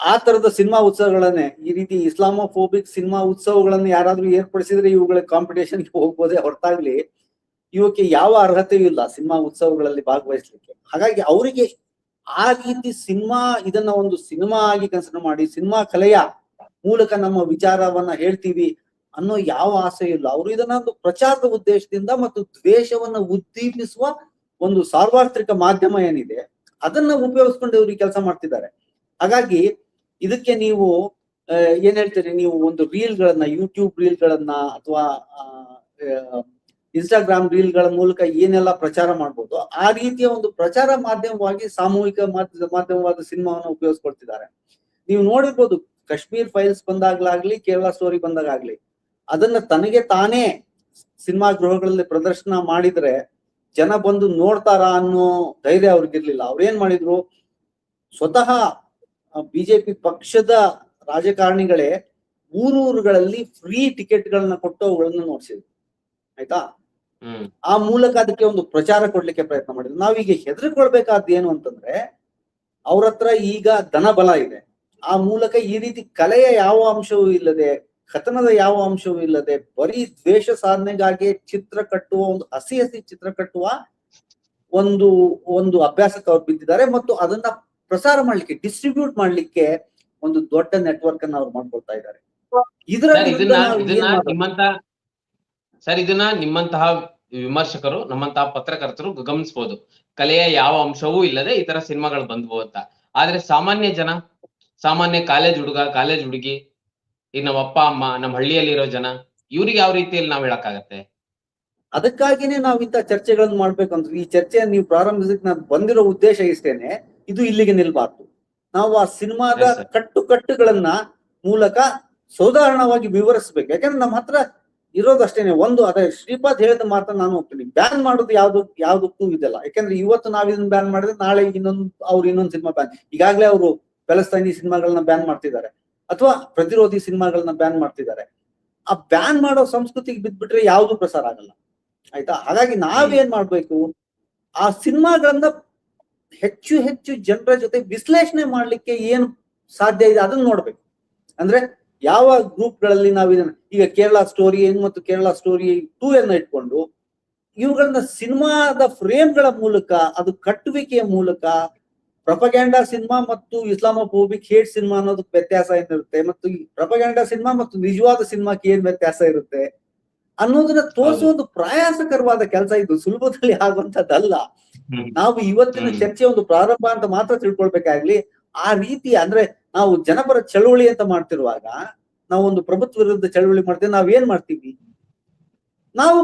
ಆ ತರದ ಸಿನಿಮಾ ಉತ್ಸವಗಳನ್ನೇ ಈ ರೀತಿ ಇಸ್ಲಾಮೋಫೋಬಿಕ್ ಸಿನಿಮಾ ಉತ್ಸವಗಳನ್ನು ಯಾರಾದ್ರೂ ಏರ್ಪಡಿಸಿದ್ರೆ ಇವುಗಳ ಕಾಂಪಿಟೇಷನ್ಗೆ ಹೋಗ್ಬೋದೇ ಹೊರತಾಗ್ಲಿ ಇವಕ್ಕೆ ಯಾವ ಅರ್ಹತೆಯೂ ಇಲ್ಲ ಸಿನಿಮಾ ಉತ್ಸವಗಳಲ್ಲಿ ಭಾಗವಹಿಸ್ಲಿಕ್ಕೆ. ಹಾಗಾಗಿ ಅವರಿಗೆ ಆ ರೀತಿ ಸಿನಿಮಾ ಇದನ್ನ ಒಂದು ಸಿನಿಮಾ ಆಗಿ ಕನ್ಸಿಡರ್ ಮಾಡಿ ಸಿನಿಮಾ ಕಲೆಯ ಮೂಲಕ ನಮ್ಮ ವಿಚಾರವನ್ನ ಹೇಳ್ತೀವಿ ಅನ್ನೋ ಯಾವ ಆಸೆ ಇಲ್ಲ. ಅವರು ಇದನ್ನ ಒಂದು ಪ್ರಚಾರದ ಉದ್ದೇಶದಿಂದ ಮತ್ತು ದ್ವೇಷವನ್ನ ಉದ್ದೀಪಿಸುವ ಒಂದು ಸಾರ್ವತ್ರಿಕ ಮಾಧ್ಯಮ ಏನಿದೆ ಅದನ್ನ ಉಪಯೋಗಿಸ್ಕೊಂಡು ಇವ್ರಿಗೆ ಕೆಲಸ ಮಾಡ್ತಿದ್ದಾರೆ. ಹಾಗಾಗಿ ಇದಕ್ಕೆ ನೀವು ಏನ್ ಹೇಳ್ತೀರಿ, ನೀವು ಒಂದು ರೀಲ್ಗಳನ್ನ, ಯೂಟ್ಯೂಬ್ ರೀಲ್ಗಳನ್ನ ಅಥವಾ ಇನ್ಸ್ಟಾಗ್ರಾಮ್ ರೀಲ್ಗಳ ಮೂಲಕ ಏನೆಲ್ಲ ಪ್ರಚಾರ ಮಾಡ್ಬೋದು ಆ ರೀತಿಯ ಒಂದು ಪ್ರಚಾರ ಮಾಧ್ಯಮವಾಗಿ ಸಾಮೂಹಿಕ ಮಾಧ್ಯಮವಾದ ಸಿನಿಮಾವನ್ನು ಉಪಯೋಗಿಸ್ಕೊಳ್ತಿದ್ದಾರೆ. ನೀವು ನೋಡಿರ್ಬೋದು, ಕಾಶ್ಮೀರ್ ಫೈಲ್ಸ್ ಬಂದಾಗ್ಲಾಗ್ಲಿ, ಕೇರಳ ಸ್ಟೋರಿ ಬಂದಾಗ್ಲಿ, ಅದನ್ನ ತನಗೆ ತಾನೇ ಸಿನಿಮಾ ಗೃಹಗಳಲ್ಲಿ ಪ್ರದರ್ಶನ ಮಾಡಿದ್ರೆ ಜನ ಬಂದು ನೋಡ್ತಾರ ಅನ್ನೋ ಧೈರ್ಯ ಅವ್ರಿಗಿರ್ಲಿಲ್ಲ. ಅವ್ರೇನ್ ಮಾಡಿದ್ರು, ಸ್ವತಃ ಬಿಜೆಪಿ ಪಕ್ಷದ ರಾಜಕಾರಣಿಗಳೇ ಊರೂರುಗಳಲ್ಲಿ ಫ್ರೀ ಟಿಕೆಟ್ಗಳನ್ನ ಕೊಟ್ಟು ಅವುಗಳನ್ನ ನೋಡ್ಸಿದ್ರು. ಆಯ್ತಾ? ಆ ಮೂಲಕ ಅದಕ್ಕೆ ಒಂದು ಪ್ರಚಾರ ಕೊಡ್ಲಿಕ್ಕೆ ಪ್ರಯತ್ನ ಮಾಡಿದ್ರು. ನಾವೀಗ ಹೆದರ್ಕೊಳ್ಬೇಕಾದ ಏನು ಅಂತಂದ್ರೆ, ಅವ್ರ ಹತ್ರ ಈಗ ಧನ ಬಲ ಇದೆ. ಆ ಮೂಲಕ ಈ ರೀತಿ ಕಲೆಯ ಯಾವ ಅಂಶವೂ ಇಲ್ಲದೆ, ಕಥನದ ಯಾವ ಅಂಶವೂ ಇಲ್ಲದೆ, ಬರೀ ದ್ವೇಷ ಸಾಧನೆಗಾಗಿ ಚಿತ್ರ ಕಟ್ಟುವ ಒಂದು ಹಸಿ ಚಿತ್ರ ಕಟ್ಟುವ ಒಂದು ಒಂದು ಅಭ್ಯಾಸಕ್ಕೆ ಅವ್ರು ಬಿದ್ದಿದ್ದಾರೆ. ಮತ್ತು ಅದನ್ನ ಪ್ರಸಾರ ಮಾಡ್ಲಿಕ್ಕೆ, ಡಿಸ್ಟ್ರಿಬ್ಯೂಟ್ ಮಾಡ್ಲಿಕ್ಕೆ ಒಂದು ದೊಡ್ಡ ನೆಟ್ವರ್ಕ್ ಅನ್ನ ಅವ್ರು ಮಾಡ್ಕೊಳ್ತಾ ಇದ್ದಾರೆ. ಇದನ್ನ ನಿಮ್ಮಂತಹ ವಿಮರ್ಶಕರು, ನಮ್ಮಂತಹ ಪತ್ರಕರ್ತರು ಗಮನಿಸಬಹುದು. ಕಲೆಯ ಯಾವ ಅಂಶವೂ ಇಲ್ಲದೆ ಈ ತರ ಸಿನಿಮಾಗಳು ಬಂದ್ವು ಅಂತ. ಆದ್ರೆ ಸಾಮಾನ್ಯ ಜನ, ಸಾಮಾನ್ಯ ಕಾಲೇಜ್ ಹುಡುಗ, ಕಾಲೇಜ್ ಹುಡುಗಿ, ಈಗ ನಮ್ಮ ಅಪ್ಪ ಅಮ್ಮ, ನಮ್ಮ ಹಳ್ಳಿಯಲ್ಲಿರೋ ಜನ, ಇವ್ರಿಗೆ ಯಾವ ರೀತಿಯಲ್ಲಿ ನಾವ್ ಹೇಳಕ್ಕಾಗತ್ತೆ? ಅದಕ್ಕಾಗಿನೇ ನಾವ್ ಇಂಥ ಚರ್ಚೆಗಳನ್ನ ಮಾಡ್ಬೇಕಂದ್ರೆ, ಈ ಚರ್ಚೆಯನ್ನು ನೀವು ಪ್ರಾರಂಭಿಸಕ್ಕೆ ನಾನು ಬಂದಿರೋ ಉದ್ದೇಶ ಇಷ್ಟೇನೆ. ಇದು ಇಲ್ಲಿಗೆ ನಿಲ್ಬಾರ್ದು. ನಾವು ಆ ಸಿನಿಮಾದ ಕಟ್ಟುಗಳನ್ನ ಮೂಲಕ ಸೌದಾಹರಣವಾಗಿ ವಿವರಿಸ್ಬೇಕು. ಯಾಕಂದ್ರೆ ನಮ್ಮ ಹತ್ರ ಇರೋದಷ್ಟೇನೆ ಒಂದು. ಅದೇ ಶ್ರೀಪಾದ್ ಹೇಳಿದ ಮಾತನ್ನ ನಾನು ಹೋಗ್ತೀನಿ, ಬ್ಯಾನ್ ಮಾಡೋದು ಯಾವ್ದಕ್ಕೂ ಇದೆಲ್ಲ. ಯಾಕಂದ್ರೆ ಇವತ್ತು ನಾವ್ ಇದನ್ನ ಬ್ಯಾನ್ ಮಾಡಿದ್ರೆ ನಾಳೆ ಇನ್ನೊಂದು ಸಿನಿಮಾ ಬ್ಯಾನ್. ಈಗಾಗಲೇ ಅವರು ಪ್ಯಾಲೆಸ್ತೈನಿ ಸಿನಿಮಾಗಳನ್ನ ಬ್ಯಾನ್ ಮಾಡ್ತಿದ್ದಾರೆ, ಅಥವಾ ಪ್ರತಿರೋಧಿ ಸಿನಿಮಾಗಳನ್ನ ಬ್ಯಾನ್ ಮಾಡ್ತಿದ್ದಾರೆ. ಆ ಬ್ಯಾನ್ ಮಾಡೋ ಸಂಸ್ಕೃತಿಗೆ ಬಿದ್ಬಿಟ್ರೆ ಯಾವ್ದು ಪ್ರಸಾರ ಆಗಲ್ಲ. ಆಯ್ತಾ? ಹಾಗಾಗಿ ನಾವೇನ್ ಮಾಡ್ಬೇಕು, ಆ ಸಿನಿಮಾಗಳನ್ನ ಹೆಚ್ಚು ಹೆಚ್ಚು ಜನರ ಜೊತೆ ವಿಶ್ಲೇಷಣೆ ಮಾಡ್ಲಿಕ್ಕೆ ಏನು ಸಾಧ್ಯ ಇದೆ ಅದನ್ನ ನೋಡ್ಬೇಕು. ಅಂದ್ರೆ ಯಾವ ಗ್ರೂಪ್ಗಳಲ್ಲಿ ನಾವು ಇದನ್ನ, ಈಗ ಕೇರಳ ಸ್ಟೋರಿ ಮತ್ತು ಕೇರಳ ಸ್ಟೋರಿ 2 ಇಟ್ಕೊಂಡು ಇವುಗಳನ್ನ ಸಿನಿಮಾದ ಫ್ರೇಮ್ಗಳ ಮೂಲಕ, ಅದು ಕಟ್ಟುವಿಕೆಯ ಮೂಲಕ, ಪ್ರಪಗ್ಯಾಂಡಾ ಸಿನಿಮಾ ಮತ್ತು ಇಸ್ಲಾಮೋಫೋಬಿಕ್ ಹೇಟ್ ಸಿನಿಮಾ ಅನ್ನೋದಕ್ಕೆ ವ್ಯತ್ಯಾಸ ಏನಿರುತ್ತೆ, ಮತ್ತು ಈ ಪ್ರಪಗ್ಯಾಂಡಾ ಸಿನಿಮಾ ಮತ್ತು ನಿಜವಾದ ಸಿನಿಮಾಕ್ಕೆ ಏನ್ ವ್ಯತ್ಯಾಸ ಇರುತ್ತೆ ಅನ್ನೋದನ್ನ ತೋರಿಸುವ ಒಂದು ಪ್ರಯಾಸಕರವಾದ ಕೆಲಸ. ಇದು ಸುಲಭದಲ್ಲಿ ಆಗುವಂತದ್ದಲ್ಲ. ನಾವು ಇವತ್ತಿನ ಚರ್ಚೆ ಒಂದು ಪ್ರಾರಂಭ ಅಂತ ಮಾತ್ರ ತಿಳ್ಕೊಳ್ಬೇಕಾಗ್ಲಿ. ಆ ರೀತಿ ಅಂದ್ರೆ ನಾವು ಜನಪರ ಚಳುವಳಿ ಅಂತ ಮಾಡ್ತಿರುವಾಗ, ನಾವು ಒಂದು ಪ್ರಭುತ್ವ ವಿರುದ್ಧ ಚಳುವಳಿ ಮಾಡ್ತೀವಿ, ನಾವ್ ಏನ್ ಮಾಡ್ತೀವಿ, ನಾವು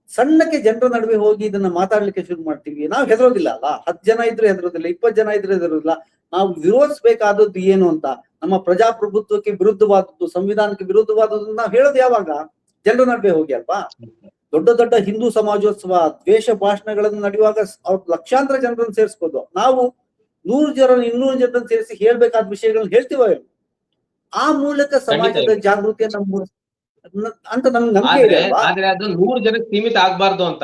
ಸಣ್ಣಕ್ಕೆ ಜನರ ನಡುವೆ ಹೋಗಿ ಇದನ್ನ ಮಾತಾಡ್ಲಿಕ್ಕೆ ಶುರು ಮಾಡ್ತೀವಿ. ನಾವು ಹೆದರೋದಿಲ್ಲ ಅಲ್ಲ, 10 ಜನ ಇದ್ರೆ ಹೆದರೋದಿಲ್ಲ, 20 ಜನ ಇದ್ರೆ ಹೆದರೋದಿಲ್ಲ. ನಾವು ವಿರೋಧಿಸಬೇಕಾದದ್ದು ಏನು ಅಂತ, ನಮ್ಮ ಪ್ರಜಾಪ್ರಭುತ್ವಕ್ಕೆ ವಿರುದ್ಧವಾದದ್ದು, ಸಂವಿಧಾನಕ್ಕೆ ವಿರುದ್ಧವಾದದ್ದು ನಾವು ಹೇಳೋದು ಯಾವಾಗ? ಜನರ ನಡುವೆ ಹೋಗಿ ಅಲ್ವಾ? ದೊಡ್ಡ ದೊಡ್ಡ ಹಿಂದೂ ಸಮಾಜೋತ್ಸವ, ದ್ವೇಷ ಭಾಷಣಗಳನ್ನು ನಡೆಯುವಾಗ ಅವ್ರ ಲಕ್ಷಾಂತರ ಜನರನ್ನು ಸೇರಿಸ್ಬೋದು. ನಾವು 100 ಜನ 200 ಜನರನ್ನು ಸೇರಿಸಿ ಹೇಳ್ಬೇಕಾದ ವಿಷಯಗಳನ್ನ ಹೇಳ್ತೀವ. ಆ ಮೂಲಕ ಸಮಾಜದ ಜಾಗೃತಿಯನ್ನ ಅಂತ ನಮ್ಗೆ ನಂಬಿಕೆ ಇದೆ ಅಲ್ವಾ? ಆದ್ರೆ ಅದು 100 ಜನಕ್ಕೆ ಸೀಮಿತ ಆಗ್ಬಾರ್ದು ಅಂತ.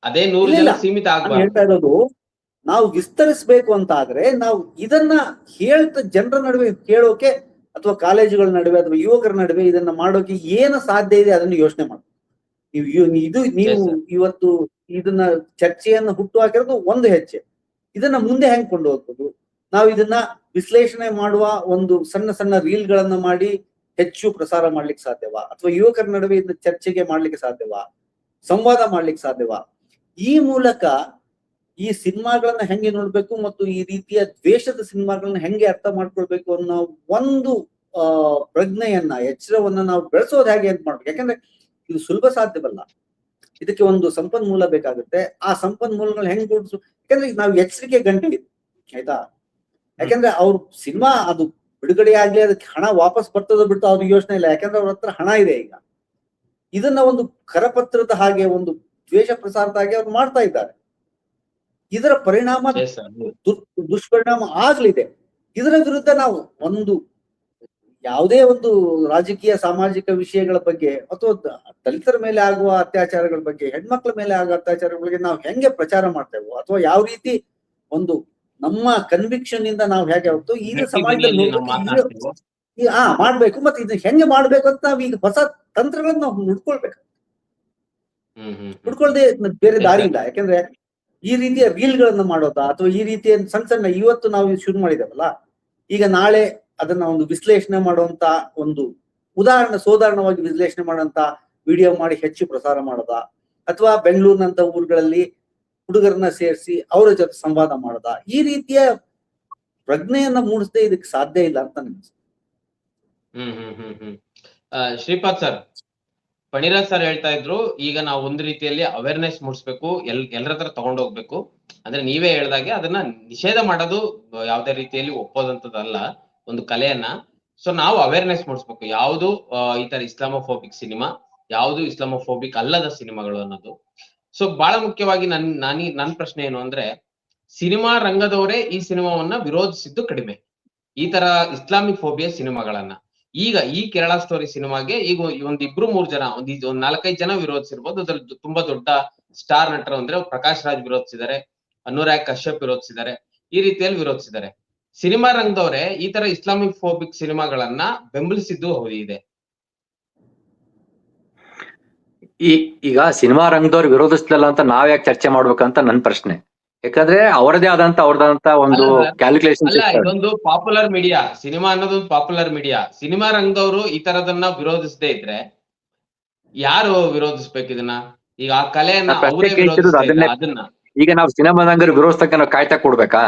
ಅದೇ 100 ಜನ ಸೀಮಿತ ಆಗ್ಬಾರ್ದು. ಹೇಳ್ತಾ ಇರೋದು, ನಾವು ವಿಸ್ತರಿಸಬೇಕು ಅಂತ ಆದ್ರೆ ನಾವು ಇದನ್ನ ಜನರ ನಡುವೆ ಕೇಳೋಕೆ, ಅಥವಾ ಕಾಲೇಜುಗಳ ನಡುವೆ ಅಥವಾ ಯುವಕರ ನಡುವೆ ಇದನ್ನ ಮಾಡೋಕೆ ಏನು ಸಾಧ್ಯ ಇದೆ ಅದನ್ನು ಯೋಚನೆ ಮಾಡಿ. ನೀವು ಇವತ್ತು ಇದನ್ನ ಚರ್ಚೆಯನ್ನು ಹುಟ್ಟು ಹಾಕಿರೋದು ಒಂದು ಹೆಜ್ಜೆ. ಇದನ್ನ ಮುಂದೆ ಹೆಂಗ್ ಕೊಂಡು ಹೋಗ್ಬೋದು? ನಾವು ಇದನ್ನ ವಿಶ್ಲೇಷಣೆ ಮಾಡುವ ಒಂದು ಸಣ್ಣ ಸಣ್ಣ ರೀಲ್ ಗಳನ್ನ ಮಾಡಿ ಹೆಚ್ಚು ಪ್ರಸಾರ ಮಾಡ್ಲಿಕ್ಕೆ ಸಾಧ್ಯವಾ? ಅಥವಾ ಯುವಕರ ನಡುವೆ ಇದನ್ನ ಚರ್ಚೆಗೆ ಮಾಡ್ಲಿಕ್ಕೆ ಸಾಧ್ಯವಾ? ಸಂವಾದ ಮಾಡ್ಲಿಕ್ಕೆ ಸಾಧ್ಯವಾ? ಈ ಮೂಲಕ ಈ ಸಿನಿಮಾಗಳನ್ನ ಹೆಂಗೆ ನೋಡ್ಬೇಕು ಮತ್ತು ಈ ರೀತಿಯ ದ್ವೇಷದ ಸಿನಿಮಾಗಳನ್ನ ಹೆಂಗೆ ಅರ್ಥ ಮಾಡ್ಕೊಳ್ಬೇಕು ಅನ್ನೋ ಒಂದು ಪ್ರಜ್ಞೆಯನ್ನ, ಎಚ್ಚರವನ್ನ ನಾವು ಬೆಳೆಸೋದು ಹೇಗೆ ಅಂತ ಮಾಡ್ಬೇಕು. ಯಾಕಂದ್ರೆ ಇದು ಸುಲಭ ಸಾಧ್ಯವಲ್ಲ. ಇದಕ್ಕೆ ಒಂದು ಸಂಪನ್ಮೂಲ ಬೇಕಾಗುತ್ತೆ. ಆ ಸಂಪನ್ಮೂಲಗಳು ಹೆಂಗ್ ಗುಡಿಸು? ಯಾಕಂದ್ರೆ ನಾವು ಎಚ್ಚರಿಕೆ ಗಂಟೆ ಇದೆ, ಆಯ್ತಾ? ಯಾಕಂದ್ರೆ ಅವ್ರ ಸಿನಿಮಾ ಅದು ಬಿಡುಗಡೆ ಆಗ್ಲಿ, ಅದಕ್ಕೆ ಹಣ ವಾಪಸ್ ಬರ್ತದೋ ಬಿಡ್ತೋ ಅವ್ರಿಗೆ ಯೋಚನೆ ಇಲ್ಲ. ಯಾಕಂದ್ರೆ ಅವ್ರ ಹತ್ರ ಹಣ ಇದೆ. ಈಗ ಇದನ್ನ ಒಂದು ಕರಪತ್ರದ ಹಾಗೆ, ಒಂದು ದ್ವೇಷ ಪ್ರಸಾರದ ಹಾಗೆ ಅವ್ರು ಮಾಡ್ತಾ ಇದ್ದಾರೆ. ಇದರ ಪರಿಣಾಮ, ದುಷ್ಪರಿಣಾಮ ಆಗ್ಲಿದೆ. ಇದರ ವಿರುದ್ಧ ನಾವು ಒಂದು ಯಾವುದೇ ಒಂದು ರಾಜಕೀಯ ಸಾಮಾಜಿಕ ವಿಷಯಗಳ ಬಗ್ಗೆ, ಅಥವಾ ದಲಿತರ ಮೇಲೆ ಆಗುವ ಅತ್ಯಾಚಾರಗಳ ಬಗ್ಗೆ, ಹೆಣ್ಮಕ್ಳ ಮೇಲೆ ಆಗುವ ಅತ್ಯಾಚಾರಗಳ ಬಗ್ಗೆ ನಾವು ಹೆಂಗೆ ಪ್ರಚಾರ ಮಾಡ್ತೇವೋ, ಅಥವಾ ಯಾವ ರೀತಿ ಒಂದು ನಮ್ಮ ಕನ್ವಿಕ್ಷನ್ ಇಂದ ನಾವು ಹೇಗೆ ಹೋಗ್ತೋ ಈಗ ಸಮಾಜದಲ್ಲಿ ಮಾಡ್ಬೇಕು. ಮತ್ತೆ ಇದು ಹೆಂಗೆ ಮಾಡ್ಬೇಕು ಅಂತ ನಾವ್ ಈಗ ಹೊಸ ತಂತ್ರಗಳನ್ನ ನಾವು ಹುಡ್ಕೊಳ್ಬೇಕು. ಹುಡ್ಕೊಳ್ದೆ ಬೇರೆ ದಾರಿ ಇಲ್ಲ. ಯಾಕಂದ್ರೆ ಈ ರೀತಿಯ ರೀಲ್ ಗಳನ್ನ ಮಾಡೋದಾ, ಅಥವಾ ಈ ರೀತಿಯ ಸಣ್ಣ ಸಣ್ಣ ಇವತ್ತು ನಾವು ಶುರು ಮಾಡಿದೇವಲ್ಲ, ಈಗ ನಾಳೆ ಅದನ್ನ ಒಂದು ವಿಶ್ಲೇಷಣೆ ಮಾಡುವಂತ, ಒಂದು ಸೋದಾರಣವಾಗಿ ವಿಶ್ಲೇಷಣೆ ಮಾಡುವಂತ ವಿಡಿಯೋ ಮಾಡಿ ಹೆಚ್ಚು ಪ್ರಸಾರ ಮಾಡೋದಾ, ಅಥವಾ ಬೆಂಗಳೂರಿನಂತ ಊರುಗಳಲ್ಲಿ ಹುಡುಗರನ್ನ ಸೇರಿಸಿ ಅವರ ಜೊತೆ ಸಂವಾದ ಮಾಡೋದಾ, ಈ ರೀತಿಯ ಪ್ರಜ್ಞೆಯನ್ನ ಮೂಡಿಸದೆ ಇದಕ್ಕೆ ಸಾಧ್ಯ ಇಲ್ಲ ಅಂತ ಅನ್ಸುತ್ತೆ. ಶ್ರೀಪಾದ್ ಸರ್, ಫಣಿರಾಜ್ ಸರ್ ಹೇಳ್ತಾ ಇದ್ರು, ಈಗ ನಾವು ಒಂದು ರೀತಿಯಲ್ಲಿ ಅವೇರ್ನೆಸ್ ಮೂಡಿಸ್ಬೇಕು, ಎಲ್ಲರ ಹತ್ರ ತಗೊಂಡೋಗ್ಬೇಕು. ಅಂದ್ರೆ ನೀವೇ ಹೇಳ್ದಾಗೆ ಅದನ್ನ ನಿಷೇಧ ಮಾಡೋದು ಯಾವ್ದೇ ರೀತಿಯಲ್ಲಿ ಒಪ್ಪೋದಂತದಲ್ಲ, ಒಂದು ಕಲೆಯನ್ನ. ಸೊ ನಾವು ಅವೇರ್ನೆಸ್ ಮೂಡಿಸ್ಬೇಕು, ಯಾವುದು ಈ ತರ ಇಸ್ಲಾಮೋಫೋಬಿಕ್ ಸಿನಿಮಾ, ಯಾವುದು ಇಸ್ಲಾಮೋಫೋಬಿಕ್ ಅಲ್ಲದ ಸಿನಿಮಾಗಳು ಅನ್ನೋದು. ಸೊ ಬಹಳ ಮುಖ್ಯವಾಗಿ ನನ್ನ ಪ್ರಶ್ನೆ ಏನು ಅಂದ್ರೆ, ಸಿನಿಮಾ ರಂಗದವರೇ ಈ ಸಿನಿಮಾವನ್ನ ವಿರೋಧಿಸಿದ್ದು ಕಡಿಮೆ, ಈ ತರ ಇಸ್ಲಾಮಿಕ್ ಫೋಬಿಯಾ ಸಿನಿಮಾಗಳನ್ನ. ಈಗ ಈ ಕೇರಳ ಸ್ಟೋರಿ ಸಿನಿಮಾಗೆ ಈಗ ಒಂದ್ 2-3 ಜನ, ಒಂದ್ 4-5 ಜನ ವಿರೋಧಿಸಿರ್ಬೋದು. ಅದ್ರಲ್ಲಿ ತುಂಬಾ ದೊಡ್ಡ ಸ್ಟಾರ್ ನಟರು ಅಂದ್ರೆ ಪ್ರಕಾಶ್ ರಾಜ್ ವಿರೋಧಿಸಿದ್ದಾರೆ, ಅನುರಾಗ್ ಕಶ್ಯಪ್ ವಿರೋಧಿಸಿದ್ದಾರೆ, ಈ ರೀತಿಯಲ್ಲಿ ವಿರೋಧಿಸಿದ್ದಾರೆ. ಸಿನಿಮಾ ರಂಗದವರೇ ಈ ತರ ಇಸ್ಲಾಮಿಕ್ ಫೋಬಿಕ್ ಸಿನಿಮಾಗಳನ್ನ ಬೆಂಬಲಿಸಿದ್ದು ಇದೆ. ಈಗ ಸಿನಿಮಾ ರಂಗದವ್ರು ವಿರೋಧಿಸ್ಲಿಲ್ಲ ಅಂತ ನಾವ್ ಯಾಕೆ ಚರ್ಚೆ ಮಾಡ್ಬೇಕಂತ ನನ್ ಪ್ರಶ್ನೆ. ಯಾಕಂದ್ರೆ ಅವ್ರದಂತ ಒಂದು ಕ್ಯಾಲ್ಕುಲೇಷನ್. ಇದೊಂದು ಪಾಪ್ಯುಲರ್ ಮೀಡಿಯಾ, ಸಿನಿಮಾ ಅನ್ನೋದೊಂದು ಪಾಪ್ಯುಲರ್ ಮೀಡಿಯಾ. ಸಿನಿಮಾ ರಂಗದವರು ಈ ತರದನ್ನ ವಿರೋಧಿಸದೇ ಇದ್ರೆ ಯಾರು ವಿರೋಧಿಸ್ಬೇಕು ಇದನ್ನ? ಈಗ ಆ ಕಲೆಯನ್ನ ಅದನ್ನ ಈಗ ನಾವು ಸಿನಿಮಾ ರಂಗರು ವಿರೋಧಿಸಕ್ಕೆ ನಾವು ಕಾಯ್ತಾ ಕೊಡ್ಬೇಕಾ?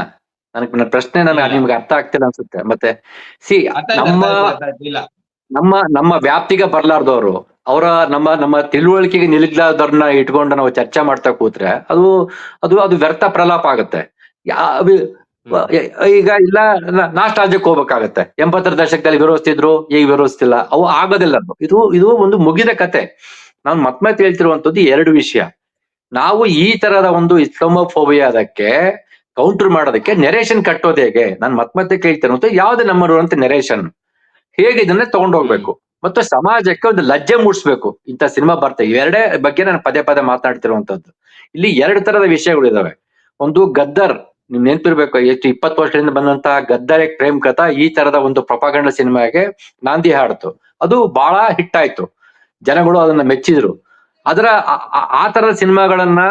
ನನ್ನ ಪ್ರಶ್ನೆ ನಿಮ್ಗೆ ಅರ್ಥ ಆಗ್ತಿಲ್ಲ ಅನ್ಸುತ್ತೆ. ಮತ್ತೆ ನಮ್ಮ ವ್ಯಾಪ್ತಿಗೆ ಬರ್ಲಾರ್ದವ್ರು, ನಮ್ಮ ತಿಳುವಳಿಕೆಗೆ ನಿಲ್ಲಾರ್ದವ್ರನ್ನ ಇಟ್ಕೊಂಡು ನಾವು ಚರ್ಚೆ ಮಾಡ್ತಾ ಕೂತ್ರೆ ಅದು ವ್ಯರ್ಥ ಪ್ರಲಾಪ ಆಗುತ್ತೆ. ಈಗ ಇಲ್ಲ ನಾಸ್ಟ್ ರಾಜ್ಯಕ್ಕೆ ಹೋಗ್ಬೇಕಾಗತ್ತೆ. 80ರ ದಶಕದಲ್ಲಿ ವಿರೋಧಿಸ್ತಿದ್ರು, ಈಗ ವಿರೋಧಿಸ್ತಿಲ್ಲ. ಅವು ಆಗೋದಿಲ್ಲ. ಇದು ಒಂದು ಮುಗಿದ ಕತೆ. ನಾನು ಮತ್ತೆ ಹೇಳ್ತಿರುವಂತದ್ದು 2 ವಿಷಯ. ನಾವು ಈ ತರದ ಒಂದು ಇಸ್ಲಾಮೋಫೋಬಿಯಾದಕ್ಕೆ ಕೌಂಟರ್ ಮಾಡೋದಕ್ಕೆ ನೆರೇಷನ್ ಕಟ್ಟೋದು ಹೇಗೆ? ನಾನು ಮತ್ತೆ ಕೇಳ್ತಿರುವಂತ ಯಾವ್ದು ನಂಬರ್ ನೆರೇಷನ್, ಹೇಗೆ ಇದನ್ನ ತಗೊಂಡೋಗ್ಬೇಕು, ಮತ್ತು ಸಮಾಜಕ್ಕೆ ಒಂದು ಲಜ್ಜೆ ಮೂಡಿಸ್ಬೇಕು. ಇಂಥ ಸಿನಿಮಾ ಬರ್ತವೆ. ಇವೆರಡೇ ಬಗ್ಗೆ ನಾನು ಪದೇ ಮಾತಾಡ್ತಿರುವಂತದ್ದು. ಇಲ್ಲಿ 2 ತರದ ವಿಷಯಗಳು ಇದಾವೆ. ಒಂದು ಗದ್ದರ್, ನಿಮ್ ನೆನ್ಪಿರ್ಬೇಕು, ಎಷ್ಟು 20 ವರ್ಷದಿಂದ ಬಂದಂತಹ ಗದ್ದರ್ ಪ್ರೇಮ್ ಕಥಾ ಈ ತರದ ಒಂದು ಪ್ರೊಪಗಂಡ ಸಿನಿಮಾಗೆ ನಾಂದಿ ಹಾಡ್ತು. ಅದು ಬಹಳ ಹಿಟ್ ಆಯ್ತು, ಜನಗಳು ಅದನ್ನ ಮೆಚ್ಚಿದ್ರು. ಅದರ ಆ ತರದ ಸಿನಿಮಾಗಳನ್ನ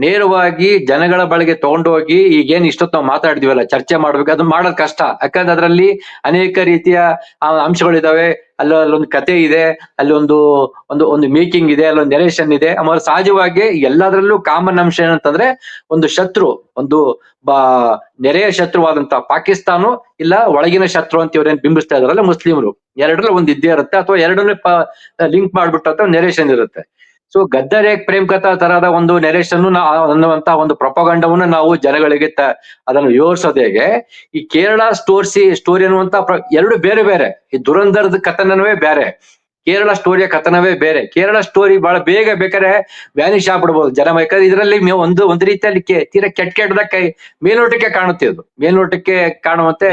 ನೇರವಾಗಿ ಜನಗಳ ಬಳಿಗೆ ತಗೊಂಡೋಗಿ ಈಗೇನ್ ಇಷ್ಟೊತ್ತು ನಾವು ಮಾತಾಡಿದ್ವಲ್ಲ, ಚರ್ಚೆ ಮಾಡ್ಬೇಕು, ಅದು ಮಾಡೋದ್ ಕಷ್ಟ. ಯಾಕಂದ್ರೆ ಅದರಲ್ಲಿ ಅನೇಕ ರೀತಿಯ ಅಂಶಗಳಿದಾವೆ. ಅಲ್ಲೊಂದು ಕತೆ ಇದೆ, ಅಲ್ಲಿ ಒಂದು ಒಂದು ಮೇಕಿಂಗ್ ಇದೆ, ಅಲ್ಲೊಂದು ನೆರೇಷನ್ ಇದೆ. ಆಮೇಲೆ ಸಹಜವಾಗಿ ಎಲ್ಲದರಲ್ಲೂ ಕಾಮನ್ ಅಂಶ ಏನಂತಂದ್ರೆ ಒಂದು ಶತ್ರು, ಒಂದು ನೆರೆಯ ಶತ್ರುವಾದಂತ ಪಾಕಿಸ್ತಾನ ಇಲ್ಲ ಒಳಗಿನ ಶತ್ರು ಅಂತ ಇವ್ರೇನ್ ಬಿಂಬಿಸ್ತಾ ಇದಾರಲ್ಲ ಮುಸ್ಲಿಮರು, ಎರಡರಲ್ಲಿ ಒಂದು ಇದ್ದೇ ಇರುತ್ತೆ, ಅಥವಾ ಎರಡನ್ನೂ ಲಿಂಕ್ ಮಾಡ್ಬಿಟ್ಟು ಅಥವಾ ನೆರೇಷನ್ ಇರುತ್ತೆ. ಸೊ ಗದ್ದರ್ ಏಕ್ ಪ್ರೇಮ್ ಕಥಾ ತರಹದ ಒಂದು ನೆರೇಷನ್ ಅನ್ನುವಂತ ಒಂದು ಪ್ರೊಪಗಂಡವನ್ನು ನಾವು ಜನಗಳಿಗೆ ಅದನ್ನು ವಿವರಿಸೋದು ಹೇಗೆ, ಈ ಕೇರಳ ಸ್ಟೋರಿ ಅನ್ನುವಂತ ಎರಡು ಬೇರೆ ಬೇರೆ. ಈ ದುರಂಧರದ ಕಥನವೇ ಬೇರೆ, ಕೇರಳ ಸ್ಟೋರಿಯ ಕಥನವೇ ಬೇರೆ. ಕೇರಳ ಸ್ಟೋರಿ ಬಹಳ ಬೇಗ ಬೇಕಾದ್ರೆ ವ್ಯಾನಿಷ್ ಆಗ್ಬಿಡ್ಬೋದು ಜನ, ಯಾಕಂದ್ರೆ ಇದರಲ್ಲಿ ಒಂದು ರೀತಿಯಲ್ಲಿ ತೀರಾ ಕೆಟ್ಟ ಮೇಲ್ನೋಟಕ್ಕೆ ಕಾಣುತ್ತೆ. ಅದು ಮೇಲ್ನೋಟಕ್ಕೆ ಕಾಣುವಂತೆ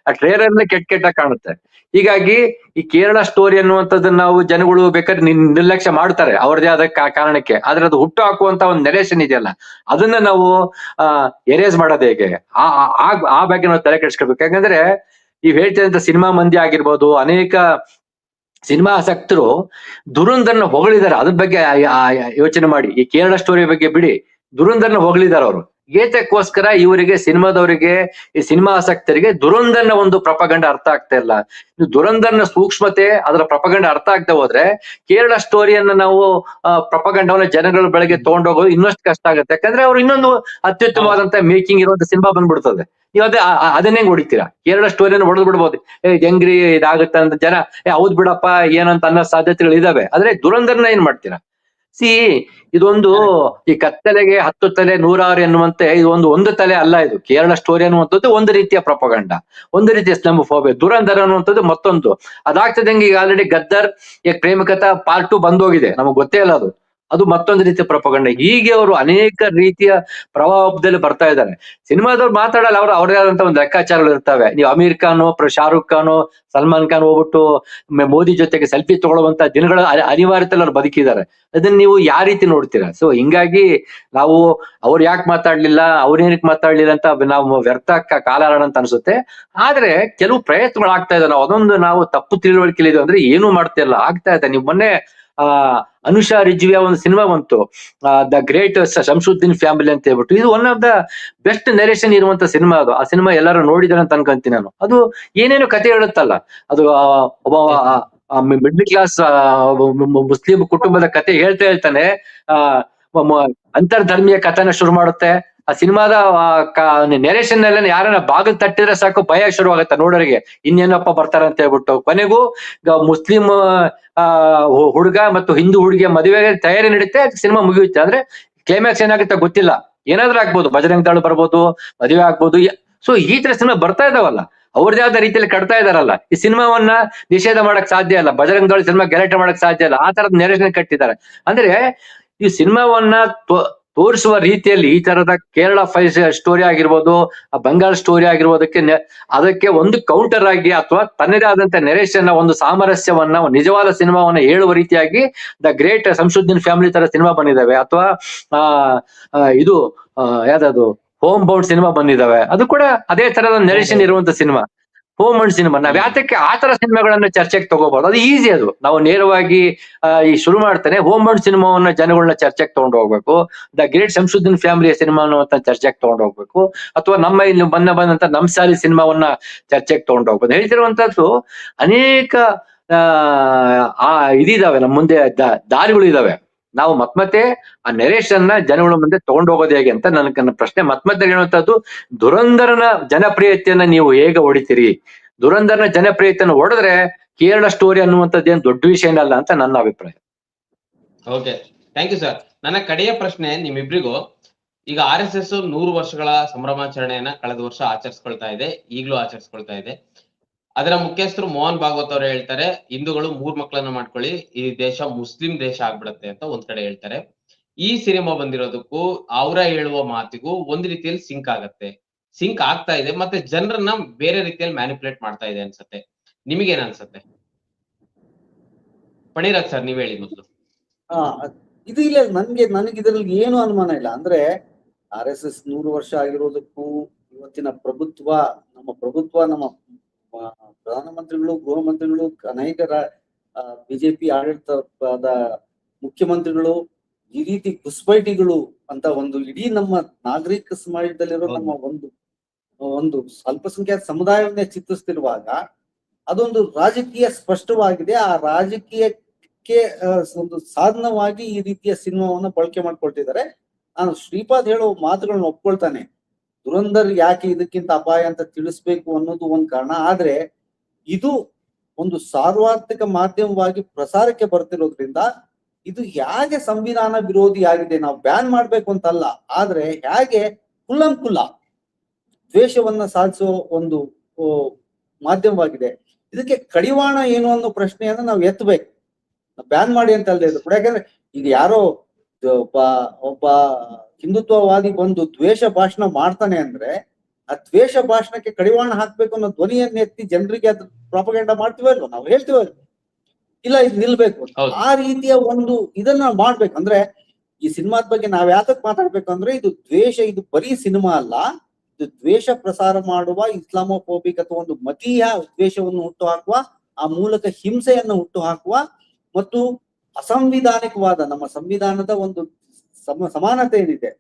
ಆ ಟ್ರೇಲರ್ ಕೆಟ್ಟ ಕಾಣುತ್ತೆ. ಹೀಗಾಗಿ ಈ ಕೇರಳ ಸ್ಟೋರಿ ಅನ್ನುವಂಥದ್ದನ್ನ ನಾವು ಜನಗಳು ಬೇಕಾದ್ರೆ ನಿರ್ಲಕ್ಷ್ಯ ಮಾಡ್ತಾರೆ ಅವ್ರದೇ ಆದ ಕಾರಣಕ್ಕೆ. ಆದ್ರೆ ಅದು ಹುಟ್ಟು ಹಾಕುವಂತ ಒಂದು ನೆರೇಷನ್ ಇದೆಯಲ್ಲ, ಅದನ್ನ ನಾವು ಎರೇಸ್ ಮಾಡೋದು ಹೇಗೆ, ಆ ಬಗ್ಗೆ ನಾವು ತಲೆ ಕೆಡಿಸ್ಕೊಳ್ಬೇಕು. ಯಾಕಂದ್ರೆ ನೀವ್ ಹೇಳ್ತಿದಂತ ಸಿನಿಮಾ ಮಂದಿ ಆಗಿರ್ಬೋದು, ಅನೇಕ ಸಿನಿಮಾ ಆಸಕ್ತರು ದುರಂಧರ್ನ ಹೊಗಳಿದ್ದಾರೆ. ಅದ್ರ ಬಗ್ಗೆ ಯೋಚನೆ ಮಾಡಿ. ಈ ಕೇರಳ ಸ್ಟೋರಿ ಬಗ್ಗೆ ಬಿಡಿ, ದುರಂಧರ್ನ ಹೊಗಳಿದ್ದಾರೆ ಅವರು. ಏತಕ್ಕೋಸ್ಕರ ಇವರಿಗೆ, ಸಿನಿಮಾದವರಿಗೆ, ಈ ಸಿನಿಮಾ ಆಸಕ್ತರಿಗೆ ದುರಂಧರ್ನ ಒಂದು ಪ್ರಪಗಂಡ ಅರ್ಥ ಆಗ್ತಾ ಇಲ್ಲ. ದುರಂಧರ್ನ ಸೂಕ್ಷ್ಮತೆ, ಅದರ ಪ್ರಪಗಂಡ ಅರ್ಥ ಆಗ್ತಾ ಹೋದ್ರೆ ಕೇರಳ ಸ್ಟೋರಿಯನ್ನ ನಾವು ಪ್ರಪಗಂಡವನ್ನ ಜನಗಳ ಬೆಳಗ್ಗೆ ತಗೊಂಡೋಗೋದು ಇನ್ನಷ್ಟು ಕಷ್ಟ ಆಗುತ್ತೆ. ಯಾಕಂದ್ರೆ ಅವ್ರು ಇನ್ನೊಂದು ಅತ್ಯುತ್ತಮವಾದಂತ ಮೇಕಿಂಗ್ ಇರುವಂತ ಸಿನಿಮಾ ಬಂದ್ಬಿಡ್ತದೆ. ನೀವು ಅದನ್ನೇ ಹೊಡಿತೀರಾ. ಕೇರಳ ಸ್ಟೋರಿಯನ್ನು ಹೊಡೆದ್ ಬಿಡ್ಬೋದು, ಹೆಂಗ್ರಿ ಇದಾಗುತ್ತೆ ಅಂತ ಜನ ಹೌದ್ ಬಿಡಪ್ಪ ಏನಂತ ಅನ್ನೋ ಸಾಧ್ಯತೆಗಳು ಇದಾವೆ. ಆದ್ರೆ ದುರಂಧರ್ನ ಏನ್ ಮಾಡ್ತೀರಾ? ಇದೊಂದು ಈ ಕತ್ತಲೆಗೆ 10 ತಲೆ 106 ಎನ್ನುವಂತೆ ಇದು ಒಂದು ತಲೆ ಅಲ್ಲ. ಇದು ಕೇರಳ ಸ್ಟೋರಿ ಅನ್ನುವಂಥದ್ದು ಒಂದು ರೀತಿಯ ಪ್ರಪಗಂಡ, ಒಂದು ರೀತಿಯ ಇಸ್ಲಾಮೋಫೋಬಿಯಾ. ದುರಂಧರ್ ಅನ್ನುವಂಥದ್ದು ಮತ್ತೊಂದು. ಅದಾಗ್ತದಂಗೆ ಈಗ ಆಲ್ರೆಡಿ ಗದ್ದರ್ ಪ್ರೇಮಕಥಾ ಪಾರ್ಟ್ 2 ಬಂದೋಗಿದೆ, ನಮಗ್ ಗೊತ್ತೇ ಇಲ್ಲ. ಅದು ಮತ್ತೊಂದು ರೀತಿಯ ಪ್ರಪಗಂಡ. ಹೀಗೆ ಅವರು ಅನೇಕ ರೀತಿಯ ಪ್ರಭಾವದಲ್ಲಿ ಬರ್ತಾ ಇದ್ದಾರೆ. ಸಿನಿಮಾದವ್ರು ಮಾತಾಡಲ್ಲ, ಅವ್ರದೇ ಆದಂತ ಒಂದು ಲೆಕ್ಕಾಚಾರಗಳು ಇರ್ತವೆ. ನೀವು ಅಮೀರ್ ಖಾನ್, ಶಾರುಖ್ ಖಾನ್, ಸಲ್ಮಾನ್ ಖಾನ್ ಹೋಗ್ಬಿಟ್ಟು ಮೋದಿ ಜೊತೆಗೆ ಸೆಲ್ಫಿ ತಗೊಳ್ಳುವಂತ ದಿನಗಳ ಅನಿವಾರ್ಯತೆಯಲ್ಲಿ ಅವ್ರು ಬದುಕಿದ್ದಾರೆ. ಅದನ್ನ ನೀವು ಯಾವ ರೀತಿ ನೋಡ್ತೀರಾ? ಸೊ ಹಿಂಗಾಗಿ ನಾವು ಅವ್ರು ಯಾಕೆ ಮಾತಾಡ್ಲಿಲ್ಲ, ಅವ್ರೇನಕ್ಕೆ ಮಾತಾಡ್ಲಿಲ್ಲ ಅಂತ ನಾವು ವ್ಯರ್ಥ ಕಾಲಹರಣ ಅಂತ ಅನ್ಸುತ್ತೆ. ಆದ್ರೆ ಕೆಲವು ಪ್ರಯತ್ನಗಳಾಗ್ತಾ ಇದೆ. ನಾವು ತಪ್ಪು ತಿಳುವಳಿಕೆ ಇದೆ ಅಂದ್ರೆ ಏನೂ ಮಾಡ್ತಾ ಇಲ್ಲ, ಆಗ್ತಾ ಇದೆ. ನೀವು ಮೊನ್ನೆ ಅನುಷಾ ರಿಜ್ವಿಯ ಒಂದು ಸಿನಿಮಾ ಬಂತು, ದ ಗ್ರೇಟ್ ಶಂಶುದ್ದೀನ್ ಫ್ಯಾಮಿಲಿ ಅಂತ ಹೇಳ್ಬಿಟ್ಟು. ಇದು one of the best narration ಇರುವಂತ ಸಿನಿಮಾ. ಅದು ಆ ಸಿನಿಮಾ ಎಲ್ಲರೂ ನೋಡಿದಾರೆ ಅಂತ ಅನ್ಕೊಂತೀನಿ ನಾನು. ಅದು ಏನೇನು ಕತೆ ಹೇಳುತ್ತಲ್ಲ, ಅದು ಒಬ್ಬ ಮಿಡ್ಲ್ ಕ್ಲಾಸ್ ಮುಸ್ಲಿಂ ಕುಟುಂಬದ ಕತೆ ಹೇಳ್ತಾನೆ. ಅಂತರ್ಧರ್ಮೀಯ ಕಥನ ಶುರು ಮಾಡುತ್ತೆ. ಆ ಸಿನಿಮಾದ ನೆರೇಷನ್ ಎಲ್ಲ ಯಾರನ್ನ ಬಾಗಿಲು ತಟ್ಟಿದ್ರೆ ಸಾಕು ಭಯ ಶುರುವಾಗತ್ತೆ ನೋಡೋರಿಗೆ, ಇನ್ನೇನಪ್ಪ ಬರ್ತಾರ ಅಂತ ಹೇಳ್ಬಿಟ್ಟು. ಕೊನೆಗೂ ಮುಸ್ಲಿಂ ಹುಡುಗ ಮತ್ತು ಹಿಂದೂ ಹುಡುಗಿಯ ಮದುವೆಗೆ ತಯಾರಿ ನಡೀತೆ, ಸಿನಿಮಾ ಮುಗಿಯುತ್ತೆ. ಅಂದ್ರೆ ಕ್ಲೈಮ್ಯಾಕ್ಸ್ ಏನಾಗುತ್ತೆ ಗೊತ್ತಿಲ್ಲ, ಏನಾದ್ರೂ ಆಗ್ಬೋದು, ಬಜರಂಗ್ ದಳ ಬರ್ಬೋದು, ಮದುವೆ ಆಗ್ಬೋದು. ಸೊ ಈ ತರ ಸಿನಿಮಾ ಬರ್ತಾ ಇದಾವಲ್ಲ, ಅವ್ರದೇ ಆದ ರೀತಿಯಲ್ಲಿ ಕಟ್ತಾ ಇದಾರಲ್ಲ. ಈ ಸಿನಿಮಾವನ್ನ ನಿಷೇಧ ಮಾಡಕ್ ಸಾಧ್ಯ ಇಲ್ಲ, ಬಜರಂಗ್ ದಳ ಸಿನಿಮಾ ಗಲಾಟೆ ಮಾಡಕ್ ಸಾಧ್ಯ ಇಲ್ಲ. ಆ ತರದ ನೆರೇಷನ್ ಕಟ್ಟಿದ್ದಾರೆ. ಅಂದ್ರೆ ಈ ಸಿನಿಮಾವನ್ನ ತೋರಿಸುವ ರೀತಿಯಲ್ಲಿ ಈ ತರದ ಕೇರಳ ಸ್ಟೋರಿ ಆಗಿರ್ಬೋದು, ಬಂಗಾಳ ಸ್ಟೋರಿ ಆಗಿರ್ಬೋದಕ್ಕೆ ಅದಕ್ಕೆ ಒಂದು ಕೌಂಟರ್ ಆಗಿ ಅಥವಾ ತನ್ನದೇ ಆದಂತ ನೆರೇಷನ್ ಒಂದು ಸಾಮರಸ್ಯವನ್ನ, ನಿಜವಾದ ಸಿನಿಮಾವನ್ನ ಹೇಳುವ ರೀತಿಯಾಗಿ ದ ಗ್ರೇಟ್ ಶಂಶುದ್ದೀನ್ ಫ್ಯಾಮಿಲಿ ತರ ಸಿನಿಮಾ ಬಂದಿದ್ದಾವೆ. ಅಥವಾ ಇದು ಯಾವ್ದದು ಹೋಮ್ ಬೌಂಡ್ ಸಿನಿಮಾ ಬಂದಿದ್ದಾವೆ. ಅದು ಕೂಡ ಅದೇ ತರದ ನೆರೇಷನ್ ಇರುವಂತ ಸಿನಿಮಾ, ಹೋಮ್ ಅಂಡ್ ಸಿನಿಮಾ. ನಾವ್ ಯಾತಕ್ಕೆ ಆ ತರ ಸಿನಿಮಾಗಳನ್ನ ಚರ್ಚೆಗೆ ತಗೋಬಹುದು? ಅದು ಈಸಿ. ಅದು ನಾವು ನೇರವಾಗಿ ಈ ಶುರು ಮಾಡ್ತಾನೆ ಹೋಮ್ ಅಂಡ್ ಸಿನಿಮಾವನ್ನ ಜನಗಳನ್ನ ಚರ್ಚೆಗೆ ತಗೊಂಡು ಹೋಗ್ಬೇಕು. ದ ಗ್ರೇಟ್ ಶಂಶುದ್ದೀನ್ ಫ್ಯಾಮಿಲಿಯ ಸಿನಿಮಾನು ಅಂತ ಚರ್ಚೆಗೆ ತಗೊಂಡು ಹೋಗ್ಬೇಕು. ಅಥವಾ ನಮ್ಮ ಇಲ್ಲಿ ಬಂದಂತ ನಮ್ಸಾಲಿ ಸಿನಿಮಾವನ್ನ ಚರ್ಚೆಗೆ ತಗೊಂಡು ಹೋಗ್ಬೋದು. ಹೇಳ್ತಿರುವಂತದ್ದು ಅನೇಕ ಇದಿದಾವೆ, ನಮ್ಮ ಮುಂದೆ ದಾರಿಗಳು ಇದಾವೆ. ನಾವು ಮತ್ತೆ ಆ ನೆರೇಷನ್ ಜನಗಳ ಮುಂದೆ ತಗೊಂಡು ಹೋಗೋದು ಹೇಗೆ ಅಂತ ನನ್ನ ಪ್ರಶ್ನೆ. ಮತ್ತೆ ಹೇಳುವಂತದ್ದು, ದುರಂಧರನ ಜನಪ್ರಿಯತೆಯನ್ನ ನೀವು ಹೇಗೆ ಹೊಡಿತೀರಿ? ದುರಂಧರನ ಜನಪ್ರಿಯತೆಯನ್ನು ಹೊಡೆದ್ರೆ ಕೇರಳ ಸ್ಟೋರಿ ಅನ್ನುವಂಥದ್ದು ಏನ್ ದೊಡ್ಡ ವಿಷಯ ಅಲ್ಲ ಅಂತ ನನ್ನ ಅಭಿಪ್ರಾಯ. Okay, thank you sir. ನನ್ನ ಕಡೆಯ ಪ್ರಶ್ನೆ ನಿಮ್ಮಿಬ್ರಿಗೂ, ಈಗ RSS 100 ವರ್ಷಗಳ ಸಂಭ್ರಮಾಚರಣೆಯನ್ನ ಕಳೆದ ವರ್ಷ ಆಚರಿಸ್ಕೊಳ್ತಾ ಇದೆ, ಈಗಲೂ ಆಚರಿಸ್ಕೊಳ್ತಾ ಇದೆ. ಅದರ ಮುಖ್ಯಸ್ಥರು ಮೋಹನ್ ಭಾಗವತ್ ಅವರು ಹೇಳ್ತಾರೆ, ಹಿಂದೂಗಳು 3 ಮಕ್ಕಳನ್ನ ಮಾಡ್ಕೊಳ್ಳಿ, ಈ ದೇಶ ಮುಸ್ಲಿಂ ದೇಶ ಆಗ್ಬಿಡತ್ತೆ ಅಂತ ಒಂದ್ ಕಡೆ ಹೇಳ್ತಾರೆ. ಈ ಸಿನಿಮಾ ಬಂದಿರೋದಕ್ಕೂ ಅವರ ಹೇಳುವ ಮಾತಿಗೂ ಒಂದ್ ರೀತಿಯಲ್ಲಿ ಸಿಂಕ್ ಆಗ್ತಾ ಇದೆ, ಮತ್ತೆ ಜನರನ್ನ ಬೇರೆ ರೀತಿಯಲ್ಲಿ ಮ್ಯಾನಿಪುಲೇಟ್ ಮಾಡ್ತಾ ಇದೆ ಅನ್ಸತ್ತೆ. ನಿಮಗೇನ್ ಅನ್ಸತ್ತೆ? ಪಣಿರಾಜ್ ಸರ್, ನೀವ್ ಹೇಳಿ ಮೊದಲು. ಇದು ಇಲ್ಲ, ನನಗೆ ಇದರಲ್ಲಿ ಏನು ಅನುಮಾನ ಇಲ್ಲ. ಅಂದ್ರೆ RSS 100 ವರ್ಷ ಆಗಿರೋದಕ್ಕೂ ಇವತ್ತಿನ ನಮ್ಮ ಪ್ರಧಾನಮಂತ್ರಿಗಳು, ಗೃಹ ಮಂತ್ರಿಗಳು, ಅನೇಕ ಬಿಜೆಪಿ ಆಡಳಿತದ ಮುಖ್ಯಮಂತ್ರಿಗಳು ಈ ರೀತಿ ಕುಸ್ಪೈಟಿಗಳು ಅಂತ ಒಂದು ಇಡೀ ನಮ್ಮ ನಾಗರಿಕ ಸಮಾಜದಲ್ಲಿರೋ ನಮ್ಮ ಒಂದು ಅಲ್ಪಸಂಖ್ಯಾತ ಸಮುದಾಯವನ್ನೇ ಚಿತ್ರಿಸ್ತಿರುವಾಗ ಅದೊಂದು ರಾಜಕೀಯ ಸ್ಪಷ್ಟವಾಗಿದೆ. ಆ ರಾಜಕೀಯಕ್ಕೆ ಒಂದು ಸಾಧನವಾಗಿ ಈ ರೀತಿಯ ಸಿನಿಮಾವನ್ನ ಬಳಕೆ ಮಾಡ್ಕೊಳ್ತಿದ್ದಾರೆ. ನಾನು ಶ್ರೀಪಾದ್ ಹೇಳೋ ಮಾತುಗಳನ್ನ ಒಪ್ಕೊಳ್ತಾನೆ. ದುರಂಧರ್ ಯಾಕೆ ಇದಕ್ಕಿಂತ ಅಪಾಯ ಅಂತ ತಿಳಿಸ್ಬೇಕು ಅನ್ನೋದು ಒಂದ್ ಕಾರಣ. ಆದ್ರೆ ಇದು ಒಂದು ಸಾರ್ವತ್ರಿಕ ಮಾಧ್ಯಮವಾಗಿ ಪ್ರಸಾರಕ್ಕೆ ಬರ್ತಿರೋದ್ರಿಂದ ಇದು ಹೇಗೆ ಸಂವಿಧಾನ ವಿರೋಧಿ ಆಗಿದೆ. ನಾವು ಬ್ಯಾನ್ ಮಾಡ್ಬೇಕು ಅಂತಲ್ಲ, ಆದ್ರೆ ಹೇಗೆ ಕುಲ್ಲಂಕುಲ್ಲ ದ್ವೇಷವನ್ನ ಸಾಧಿಸೋ ಒಂದು ಮಾಧ್ಯಮವಾಗಿದೆ. ಇದಕ್ಕೆ ಕಡಿವಾಣ ಏನು ಅನ್ನೋ ಪ್ರಶ್ನೆಯನ್ನ ನಾವು ಎತ್ತಬೇಕು. ಬ್ಯಾನ್ ಮಾಡಿ ಅಂತ ಅಲ್ಲದೆ ಇದು ಕೂಡ. ಯಾಕಂದ್ರೆ ಈಗ ಯಾರೋ ಒಬ್ಬ ಹಿಂದುತ್ವವಾದಿ ಬಂದು ದ್ವೇಷ ಭಾಷಣ ಮಾಡ್ತಾನೆ ಅಂದ್ರೆ ಆ ದ್ವೇಷ ಭಾಷಣಕ್ಕೆ ಕಡಿವಾಣ ಹಾಕ್ಬೇಕು ಅನ್ನೋ ಧ್ವನಿಯನ್ನ ಎತ್ತಿ ಜನರಿಗೆ ಅದು ಪ್ರಾಪಗಂಡ ಮಾಡ್ತೀವಲ್ವ, ನಾವು ಹೇಳ್ತೀವಲ್ವ, ಇಲ್ಲ ಇದು ನಿಲ್ಬೇಕು. ಆ ರೀತಿಯ ಒಂದು ಇದನ್ನ ಮಾಡ್ಬೇಕು. ಅಂದ್ರೆ ಈ ಸಿನಿಮಾದ ಬಗ್ಗೆ ನಾವ್ ಯಾತಕ್ ಮಾತಾಡ್ಬೇಕು ಅಂದ್ರೆ ಇದು ದ್ವೇಷ, ಇದು ಬರೀ ಸಿನಿಮಾ ಅಲ್ಲ, ಇದು ದ್ವೇಷ ಪ್ರಸಾರ ಮಾಡುವ ಇಸ್ಲಾಮೋಫೋಬಿಕ್ ಅಥವಾ ಒಂದು ಮತೀಯ ದ್ವೇಷವನ್ನು ಹುಟ್ಟು ಹಾಕುವ, ಆ ಮೂಲಕ ಹಿಂಸೆಯನ್ನು ಹುಟ್ಟು ಹಾಕುವ ಮತ್ತು ಅಸಂವಿಧಾನಿಕವಾದ ನಮ್ಮ ಸಂವಿಧಾನದ ಒಂದು ಸಮಾನತೆ ಏನಿದೆ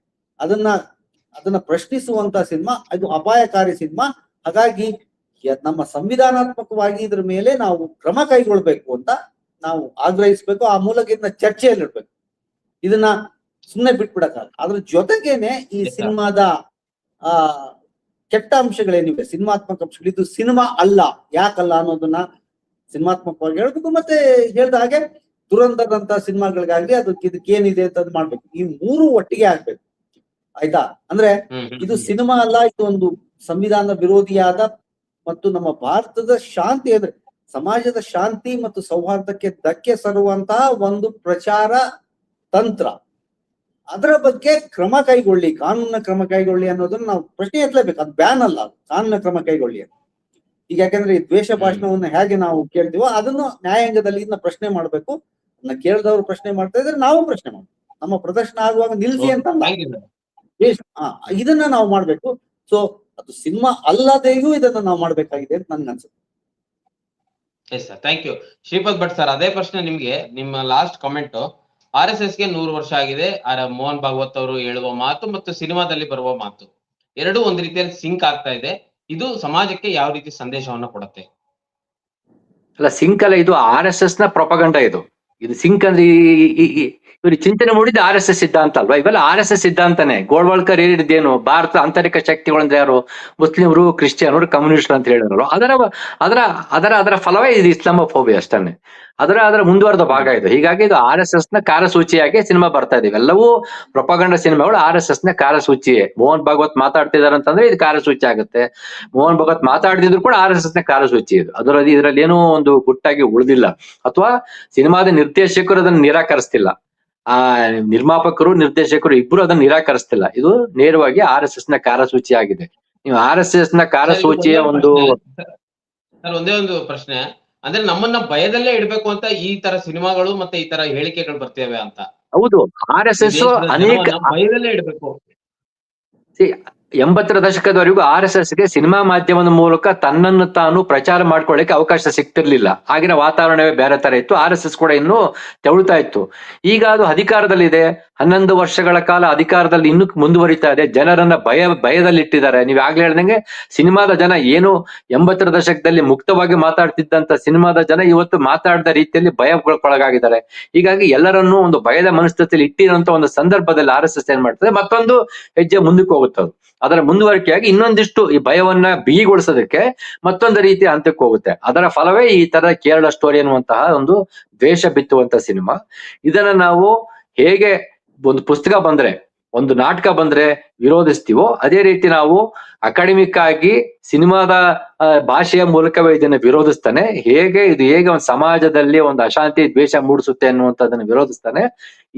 ಅದನ್ನ ಪ್ರಶ್ನಿಸುವಂತ ಸಿನಿಮಾ. ಇದು ಅಪಾಯಕಾರಿ ಸಿನಿಮಾ. ಹಾಗಾಗಿ ನಮ್ಮ ಸಂವಿಧಾನಾತ್ಮಕವಾಗಿ ಇದ್ರ ಮೇಲೆ ನಾವು ಕ್ರಮ ಕೈಗೊಳ್ಬೇಕು ಅಂತ ನಾವು ಆಗ್ರಹಿಸ್ಬೇಕು. ಆ ಮೂಲಕ ಇದನ್ನ ಚರ್ಚೆಯಲ್ಲಿಡ್ಬೇಕು. ಇದನ್ನ ಸುಮ್ಮನೆ ಬಿಟ್ಬಿಡಕ್ಕಾಗಲ್ಲ. ಅದ್ರ ಜೊತೆಗೇನೆ ಈ ಸಿನಿಮಾದ ಕೆಟ್ಟ ಅಂಶಗಳೇನಿವೆ, ಸಿನಿಮಾತ್ಮಕ ಅಂಶಗಳು, ಇದು ಸಿನಿಮಾ ಅಲ್ಲ, ಯಾಕಲ್ಲ ಅನ್ನೋದನ್ನ ಸಿನಿಮಾತ್ಮಕವಾಗಿ ಹೇಳ್ಬೇಕು. ಮತ್ತೆ ಹೇಳ್ದ ಹಾಗೆ ದುರಂತದಂತ ಸಿನಿಮಾಗಳಿಗಾಗ್ಲಿ ಇದಕ್ಕೆ ಏನಿದೆ ಅಂತ ಮಾಡ್ಬೇಕು. ಈ ಮೂರು ಒಟ್ಟಿಗೆ ಆಗ್ಬೇಕು. ಆಯ್ತಾ? ಅಂದ್ರೆ ಇದು ಸಿನಿಮಾ ಅಲ್ಲ, ಇದು ಒಂದು ಸಂವಿಧಾನ ವಿರೋಧಿಯಾದ ಮತ್ತು ನಮ್ಮ ಭಾರತದ ಶಾಂತಿ, ಅಂದ್ರೆ ಸಮಾಜದ ಶಾಂತಿ ಮತ್ತು ಸೌಹಾರ್ದಕ್ಕೆ ಧಕ್ಕೆ ಸರುವಂತಹ ಒಂದು ಪ್ರಚಾರ ತಂತ್ರ. ಅದರ ಬಗ್ಗೆ ಕ್ರಮ ಕೈಗೊಳ್ಳಿ, ಕಾನೂನಿನ ಕ್ರಮ ಕೈಗೊಳ್ಳಿ ಅನ್ನೋದನ್ನ ನಾವು ಪ್ರಶ್ನೆ ಎತ್ತಲೇಬೇಕು. ಅದು ಬ್ಯಾನ್ ಅಲ್ಲ, ಕಾನೂನಿನ ಕ್ರಮ ಕೈಗೊಳ್ಳಿ ಅಂತ. ಈಗ ಯಾಕಂದ್ರೆ ಈ ದ್ವೇಷ ಭಾಷಣವನ್ನ ಹೇಗೆ ನಾವು ಕೇಳ್ತೀವೋ ಅದನ್ನು ನ್ಯಾಯಾಂಗದಲ್ಲಿ ಇದನ್ನ ಪ್ರಶ್ನೆ ಮಾಡ್ಬೇಕು. ಕೇಳಿದವರು ಪ್ರಶ್ನೆ ಮಾಡ್ತಾ ಇದ್ರೆ ನಾವು ಪ್ರಶ್ನೆ ಮಾಡ್ಬೇಕು. ನಮ್ಮ ಪ್ರದರ್ಶನ ಆಗುವಾಗ ನಿಲ್ಸಿ ಅಂತ ಇದನ್ನ ನಾವು ಮಾಡ್ಬೇಕು. ಸೊ ಅದು ಸಿನಿಮಾ ಅಲ್ಲದೆಯೂ ಇದನ್ನ ನಾವು ಮಾಡ್ಬೇಕಾಗಿದೆ ಅಂತ ನನ್ಗೆ ಅನ್ಸುತ್ತೆ. Yes sir, thank you. Shripad Bhat sir, ಅದೇ ಪ್ರಶ್ನೆ ನಿಮ್ಗೆ. ನಿಮ್ಮ ಲಾಸ್ಟ್ ಕಾಮೆಂಟ್, RSS ಗೆ 100 ವರ್ಷ ಆಗಿದೆ. ಮೋಹನ್ ಭಾಗವತ್ ಅವರು ಹೇಳುವ ಮಾತು ಮತ್ತು ಸಿನಿಮಾದಲ್ಲಿ ಬರುವ ಮಾತು ಎರಡು ಒಂದು ರೀತಿಯಲ್ಲಿ ಸಿಂಕ್ ಆಗ್ತಾ ಇದೆ. ಇದು ಸಮಾಜಕ್ಕೆ ಯಾವ ರೀತಿ ಸಂದೇಶವನ್ನ ಕೊಡುತ್ತೆ? ಅಲ್ಲ, ಸಿಂಕ್ ಅಲ್ಲ, ಇದು RSS ನ ಪ್ರೊಪಗಂಡ. ಇದು ಸಿಂಕ್ ಅಂದ್ರೆ ಇವ್ರು ಚಿಂತನೆ ಮೂಡಿದ RSS ಸಿದ್ಧಾಂತ ಅಲ್ವಾ? ಇವೆಲ್ಲ RSS ಸಿದ್ಧಾಂತನೇ. ಗೋಳ್ವಾಳ್ಕರ್ ಹೇಳಿದ್ದೇನು, ಭಾರತ ಆಂತರಿಕ ಶಕ್ತಿಗಳಂದ್ರೆ ಯಾರು? ಮುಸ್ಲಿಮರು, ಕ್ರಿಶ್ಚಿಯನ್ರು, ಕಮ್ಯುನಿಸ್ಟರು ಅಂತ ಹೇಳಿದ್ರು. ಅದರ ಫಲವೇ ಇದು ಇಸ್ಲಾಮೋಫೋಬಿಯಾ ಅಷ್ಟೇ. ಅದರ ಮುಂದುವರೆದ ಭಾಗ ಇದು. ಹೀಗಾಗಿ ಇದು RSS ನ ಕಾರ್ಯಸೂಚಿಯಾಗಿ ಸಿನಿಮಾ ಬರ್ತಾ ಇದೆ. ಇವೆಲ್ಲವೂ ಪ್ರೊಪಗಂಡ ಸಿನಿಮಾಗಳು RSS ನ ಕಾರ್ಯಸೂಚಿಯೇ. ಮೋಹನ್ ಭಾಗವತ್ ಮಾತಾಡ್ತಿದಾರೆ ಅಂತಂದ್ರೆ ಇದು ಕಾರ್ಯಸೂಚಿ ಆಗುತ್ತೆ. ಮೋಹನ್ ಭಾಗವತ್ ಮಾತಾಡ್ತಿದ್ರು ಕೂಡ RSS ನ ಕಾರ್ಯಸೂಚಿ ಇದು. ಇದರಲ್ಲಿ ಏನೂ ಒಂದು ಗುಟ್ಟಾಗಿ ಉಳಿದಿಲ್ಲ. ಅಥವಾ ಸಿನಿಮಾದ ನಿರ್ದೇಶಕರು ಅದನ್ನ ನಿರಾಕರಿಸ್ತಿಲ್ಲ, ಆ ನಿರ್ಮಾಪಕರು ನಿರ್ದೇಶಕರು ಇಬ್ರು ಅದನ್ನ ನಿರಾಕರಿಸ್ತಿಲ್ಲ. ಇದು ನೇರವಾಗಿ RSS ನ ಕಾರ್ಯಸೂಚಿ ಆಗಿದೆ. ನೀವು RSS ನ ಕಾರ್ಯಸೂಚಿಯ ಒಂದೇ ಒಂದು ಪ್ರಶ್ನೆ, ಅಂದ್ರೆ ನಮ್ಮನ್ನ ಭಯದಲ್ಲೇ ಇಡ್ಬೇಕು ಅಂತ ಈ ತರ ಸಿನಿಮಾಗಳು ಮತ್ತೆ ಈ ತರ ಹೇಳಿಕೆಗಳು ಬರ್ತೇವೆ ಅಂತ? ಹೌದು, RSS ಅನೇಕ ಭಯದಲ್ಲೇ ಇಡ್ಬೇಕು. 80ರ ದಶಕದವರೆಗೂ RSS ಗೆ ಸಿನಿಮಾ ಮಾಧ್ಯಮದ ಮೂಲಕ ತನ್ನನ್ನು ತಾನು ಪ್ರಚಾರ ಮಾಡ್ಕೊಳ್ಳಿಕ್ಕೆ ಅವಕಾಶ ಸಿಗ್ತಿರ್ಲಿಲ್ಲ. ಆಗಿನ ವಾತಾವರಣವೇ ಬೇರೆ ತರ ಇತ್ತು. RSS ಕೂಡ ಇನ್ನೂ ತೆವಳ್ತಾ ಇತ್ತು. ಈಗ ಅದು ಅಧಿಕಾರದಲ್ಲಿದೆ. 11 ವರ್ಷಗಳ ಕಾಲ ಅಧಿಕಾರದಲ್ಲಿ ಇನ್ನೂ ಮುಂದುವರಿತಾ ಇದೆ. ಜನರನ್ನ ಭಯದಲ್ಲಿ ಇಟ್ಟಿದ್ದಾರೆ. ನೀವ್ ಆಗ್ಲೇ ಹೇಳ್ದಂಗೆ ಸಿನಿಮಾದ ಜನ ಏನು 80ರ ದಶಕದಲ್ಲಿ ಮುಕ್ತವಾಗಿ ಮಾತಾಡ್ತಿದ್ದಂತ ಸಿನಿಮಾದ ಜನ ಇವತ್ತು ಮಾತಾಡಿದ ರೀತಿಯಲ್ಲಿ ಭಯಕ್ಕೊಳಗಾಗಿದ್ದಾರೆ. ಹೀಗಾಗಿ ಎಲ್ಲರನ್ನೂ ಒಂದು ಭಯದ ಮನಸ್ಥಿತಿಯಲ್ಲಿ ಇಟ್ಟಿರುವಂತ ಒಂದು ಸಂದರ್ಭದಲ್ಲಿ RSS ಏನ್ ಮಾಡ್ತದೆ, ಮತ್ತೊಂದು ಹೆಜ್ಜೆ ಮುಂದಕ್ಕೆ ಹೋಗುತ್ತೆ. ಅದರ ಮುಂದುವರಿಕೆಯಾಗಿ ಇನ್ನೊಂದಿಷ್ಟು ಈ ಭಯವನ್ನ ಬಿಗಿಗೊಳಿಸೋದಕ್ಕೆ ಮತ್ತೊಂದು ರೀತಿಯ ಹಂತಕ್ಕೆ ಹೋಗುತ್ತೆ. ಅದರ ಫಲವೇ ಈ ತರ ಕೇರಳ ಸ್ಟೋರಿ ಅನ್ನುವಂತಹ ಒಂದು ದ್ವೇಷ ಬಿತ್ತುವಂತ ಸಿನಿಮಾ. ಇದನ್ನ ನಾವು ಹೇಗೆ ಒಂದು ಪುಸ್ತಕ ಬಂದ್ರೆ, ಒಂದು ನಾಟಕ ಬಂದ್ರೆ ವಿರೋಧಿಸ್ತೀವೋ, ಅದೇ ರೀತಿ ನಾವು ಅಕಾಡೆಮಿಕ್ ಆಗಿ ಸಿನಿಮಾದ ಭಾಷೆಯ ಮೂಲಕವೇ ಇದನ್ನ ವಿರೋಧಿಸ್ತಾನೆ. ಇದು ಹೇಗೆ ಒಂದು ಸಮಾಜದಲ್ಲಿ ಒಂದು ಅಶಾಂತಿ ದ್ವೇಷ ಮೂಡಿಸುತ್ತೆ ಅನ್ನುವಂಥದ್ದನ್ನ ವಿರೋಧಿಸ್ತಾನೆ.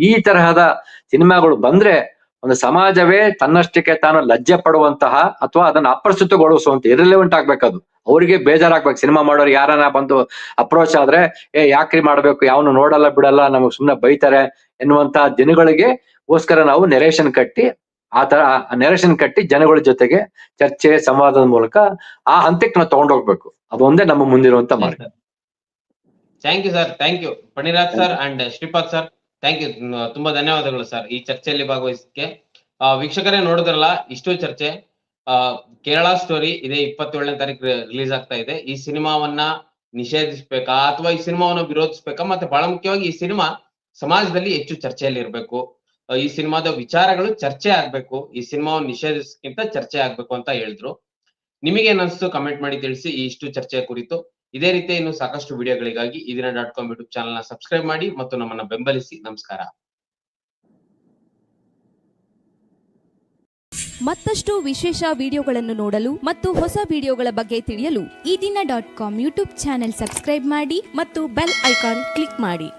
ಈ ತರಹದ ಸಿನಿಮಾಗಳು ಬಂದ್ರೆ ಒಂದು ಸಮಾಜವೇ ತನ್ನಷ್ಟಕ್ಕೆ ತಾನು ಲಜ್ಜೆ ಪಡುವಂತಹ ಅಥವಾ ಅದನ್ನ ಅಪ್ರಸ್ತುತಗೊಳಿಸುವಂತ ಇರ್ರಿಲೆವೆಂಟ್ ಆಗ್ಬೇಕದು. ಅವರಿಗೆ ಬೇಜಾರಾಗ್ಬೇಕು. ಸಿನಿಮಾ ಮಾಡೋರು ಯಾರನ್ನ ಬಂದು ಅಪ್ರೋಚ್ ಆದ್ರೆ ಯಾಕ್ರಿ ಮಾಡ್ಬೇಕು, ಯಾವನು ನೋಡಲ್ಲ ಬಿಡಲ್ಲ, ನಮಗ್ ಸುಮ್ನೆ ಬೈತಾರೆ ಎನ್ನುವಂತ ದಿನಗಳಿಗೆ ಗೋಸ್ಕರ ನಾವು ನೆರೇಷನ್ ಕಟ್ಟಿ ಜನಗಳ ಜೊತೆಗೆ ಚರ್ಚೆ ಸಂವಾದದ ಮೂಲಕ ಆ ಹಂತಕ್ಕೆ ನಾವು ತಗೊಂಡೋಗ್ಬೇಕು. ಅದೊಂದೇ ನಮ್ಮ ಮುಂದಿರುವಂತ ಮಾರ್ಗ. Thank you sir, thank you. Paniraj sir and Shripad sir. Thank you, ತುಂಬಾ ಧನ್ಯವಾದಗಳು ಸರ್ ಈ ಚರ್ಚೆಯಲ್ಲಿ ಭಾಗವಹಿಸಕ್ಕೆ. ವೀಕ್ಷಕರೇ ನೋಡಿದ್ರಲ್ಲ, ಇಷ್ಟು ಚರ್ಚೆ. ಕೇರಳ ಸ್ಟೋರಿ ಇದೇ 27ನೇ ತಾರೀಕು ರಿಲೀಸ್ ಆಗ್ತಾ ಇದೆ. ಈ ಸಿನಿಮಾವನ್ನ ನಿಷೇಧಿಸ್ಬೇಕಾ ಅಥವಾ ಈ ಸಿನಿಮಾವನ್ನ ವಿರೋಧಿಸ್ಬೇಕಾ, ಮತ್ತೆ ಬಹಳ ಮುಖ್ಯವಾಗಿ ಈ ಸಿನಿಮಾ ಸಮಾಜದಲ್ಲಿ ಹೆಚ್ಚು ಚರ್ಚೆಯಲ್ಲಿ ಇರಬೇಕು. ಈ ಸಿನಿಮಾದ ವಿಚಾರಗಳು ಚರ್ಚೆ ಆಗ್ಬೇಕು, ಈ ಸಿನಿಮಾವನ್ನು ನಿಷೇಧಿಸಕ್ಕಿಂತ ಚರ್ಚೆ ಆಗ್ಬೇಕು ಅಂತ ಹೇಳಿದ್ರು. ನಿಮಗೆ ಏನಿಸ್ತು ಕಮೆಂಟ್ ಮಾಡಿ ತಿಳಿಸಿ ಈ ಇಷ್ಟು ಚರ್ಚೆಯ ಕುರಿತು. ಇದೇ ರೀತಿ ಇನ್ನು ಸಾಕಷ್ಟು ವಿಡಿಯೋಗಳಿಗಾಗಿ ಈದಿನ.com ಯೂಟ್ಯೂಬ್ ಚಾನಲ್ ನ ಸಬ್ಸ್ಕ್ರೈಬ್ ಮಾಡಿ ಮತ್ತು ನಮ್ಮನ್ನ ಬೆಂಬಲಿಸಿ. ನಮಸ್ಕಾರ. ಮತ್ತಷ್ಟು ವಿಶೇಷ ವಿಡಿಯೋಗಳನ್ನು ನೋಡಲು ಮತ್ತು ಹೊಸ ವಿಡಿಯೋಗಳ ಬಗ್ಗೆ ತಿಳಿಯಲು ಈದಿನ.com ಯೂಟ್ಯೂಬ್ ಚಾನೆಲ್ ಸಬ್ಸ್ಕ್ರೈಬ್ ಮಾಡಿ ಮತ್ತು ಬೆಲ್ ಐಕಾನ್ ಕ್ಲಿಕ್ ಮಾಡಿ.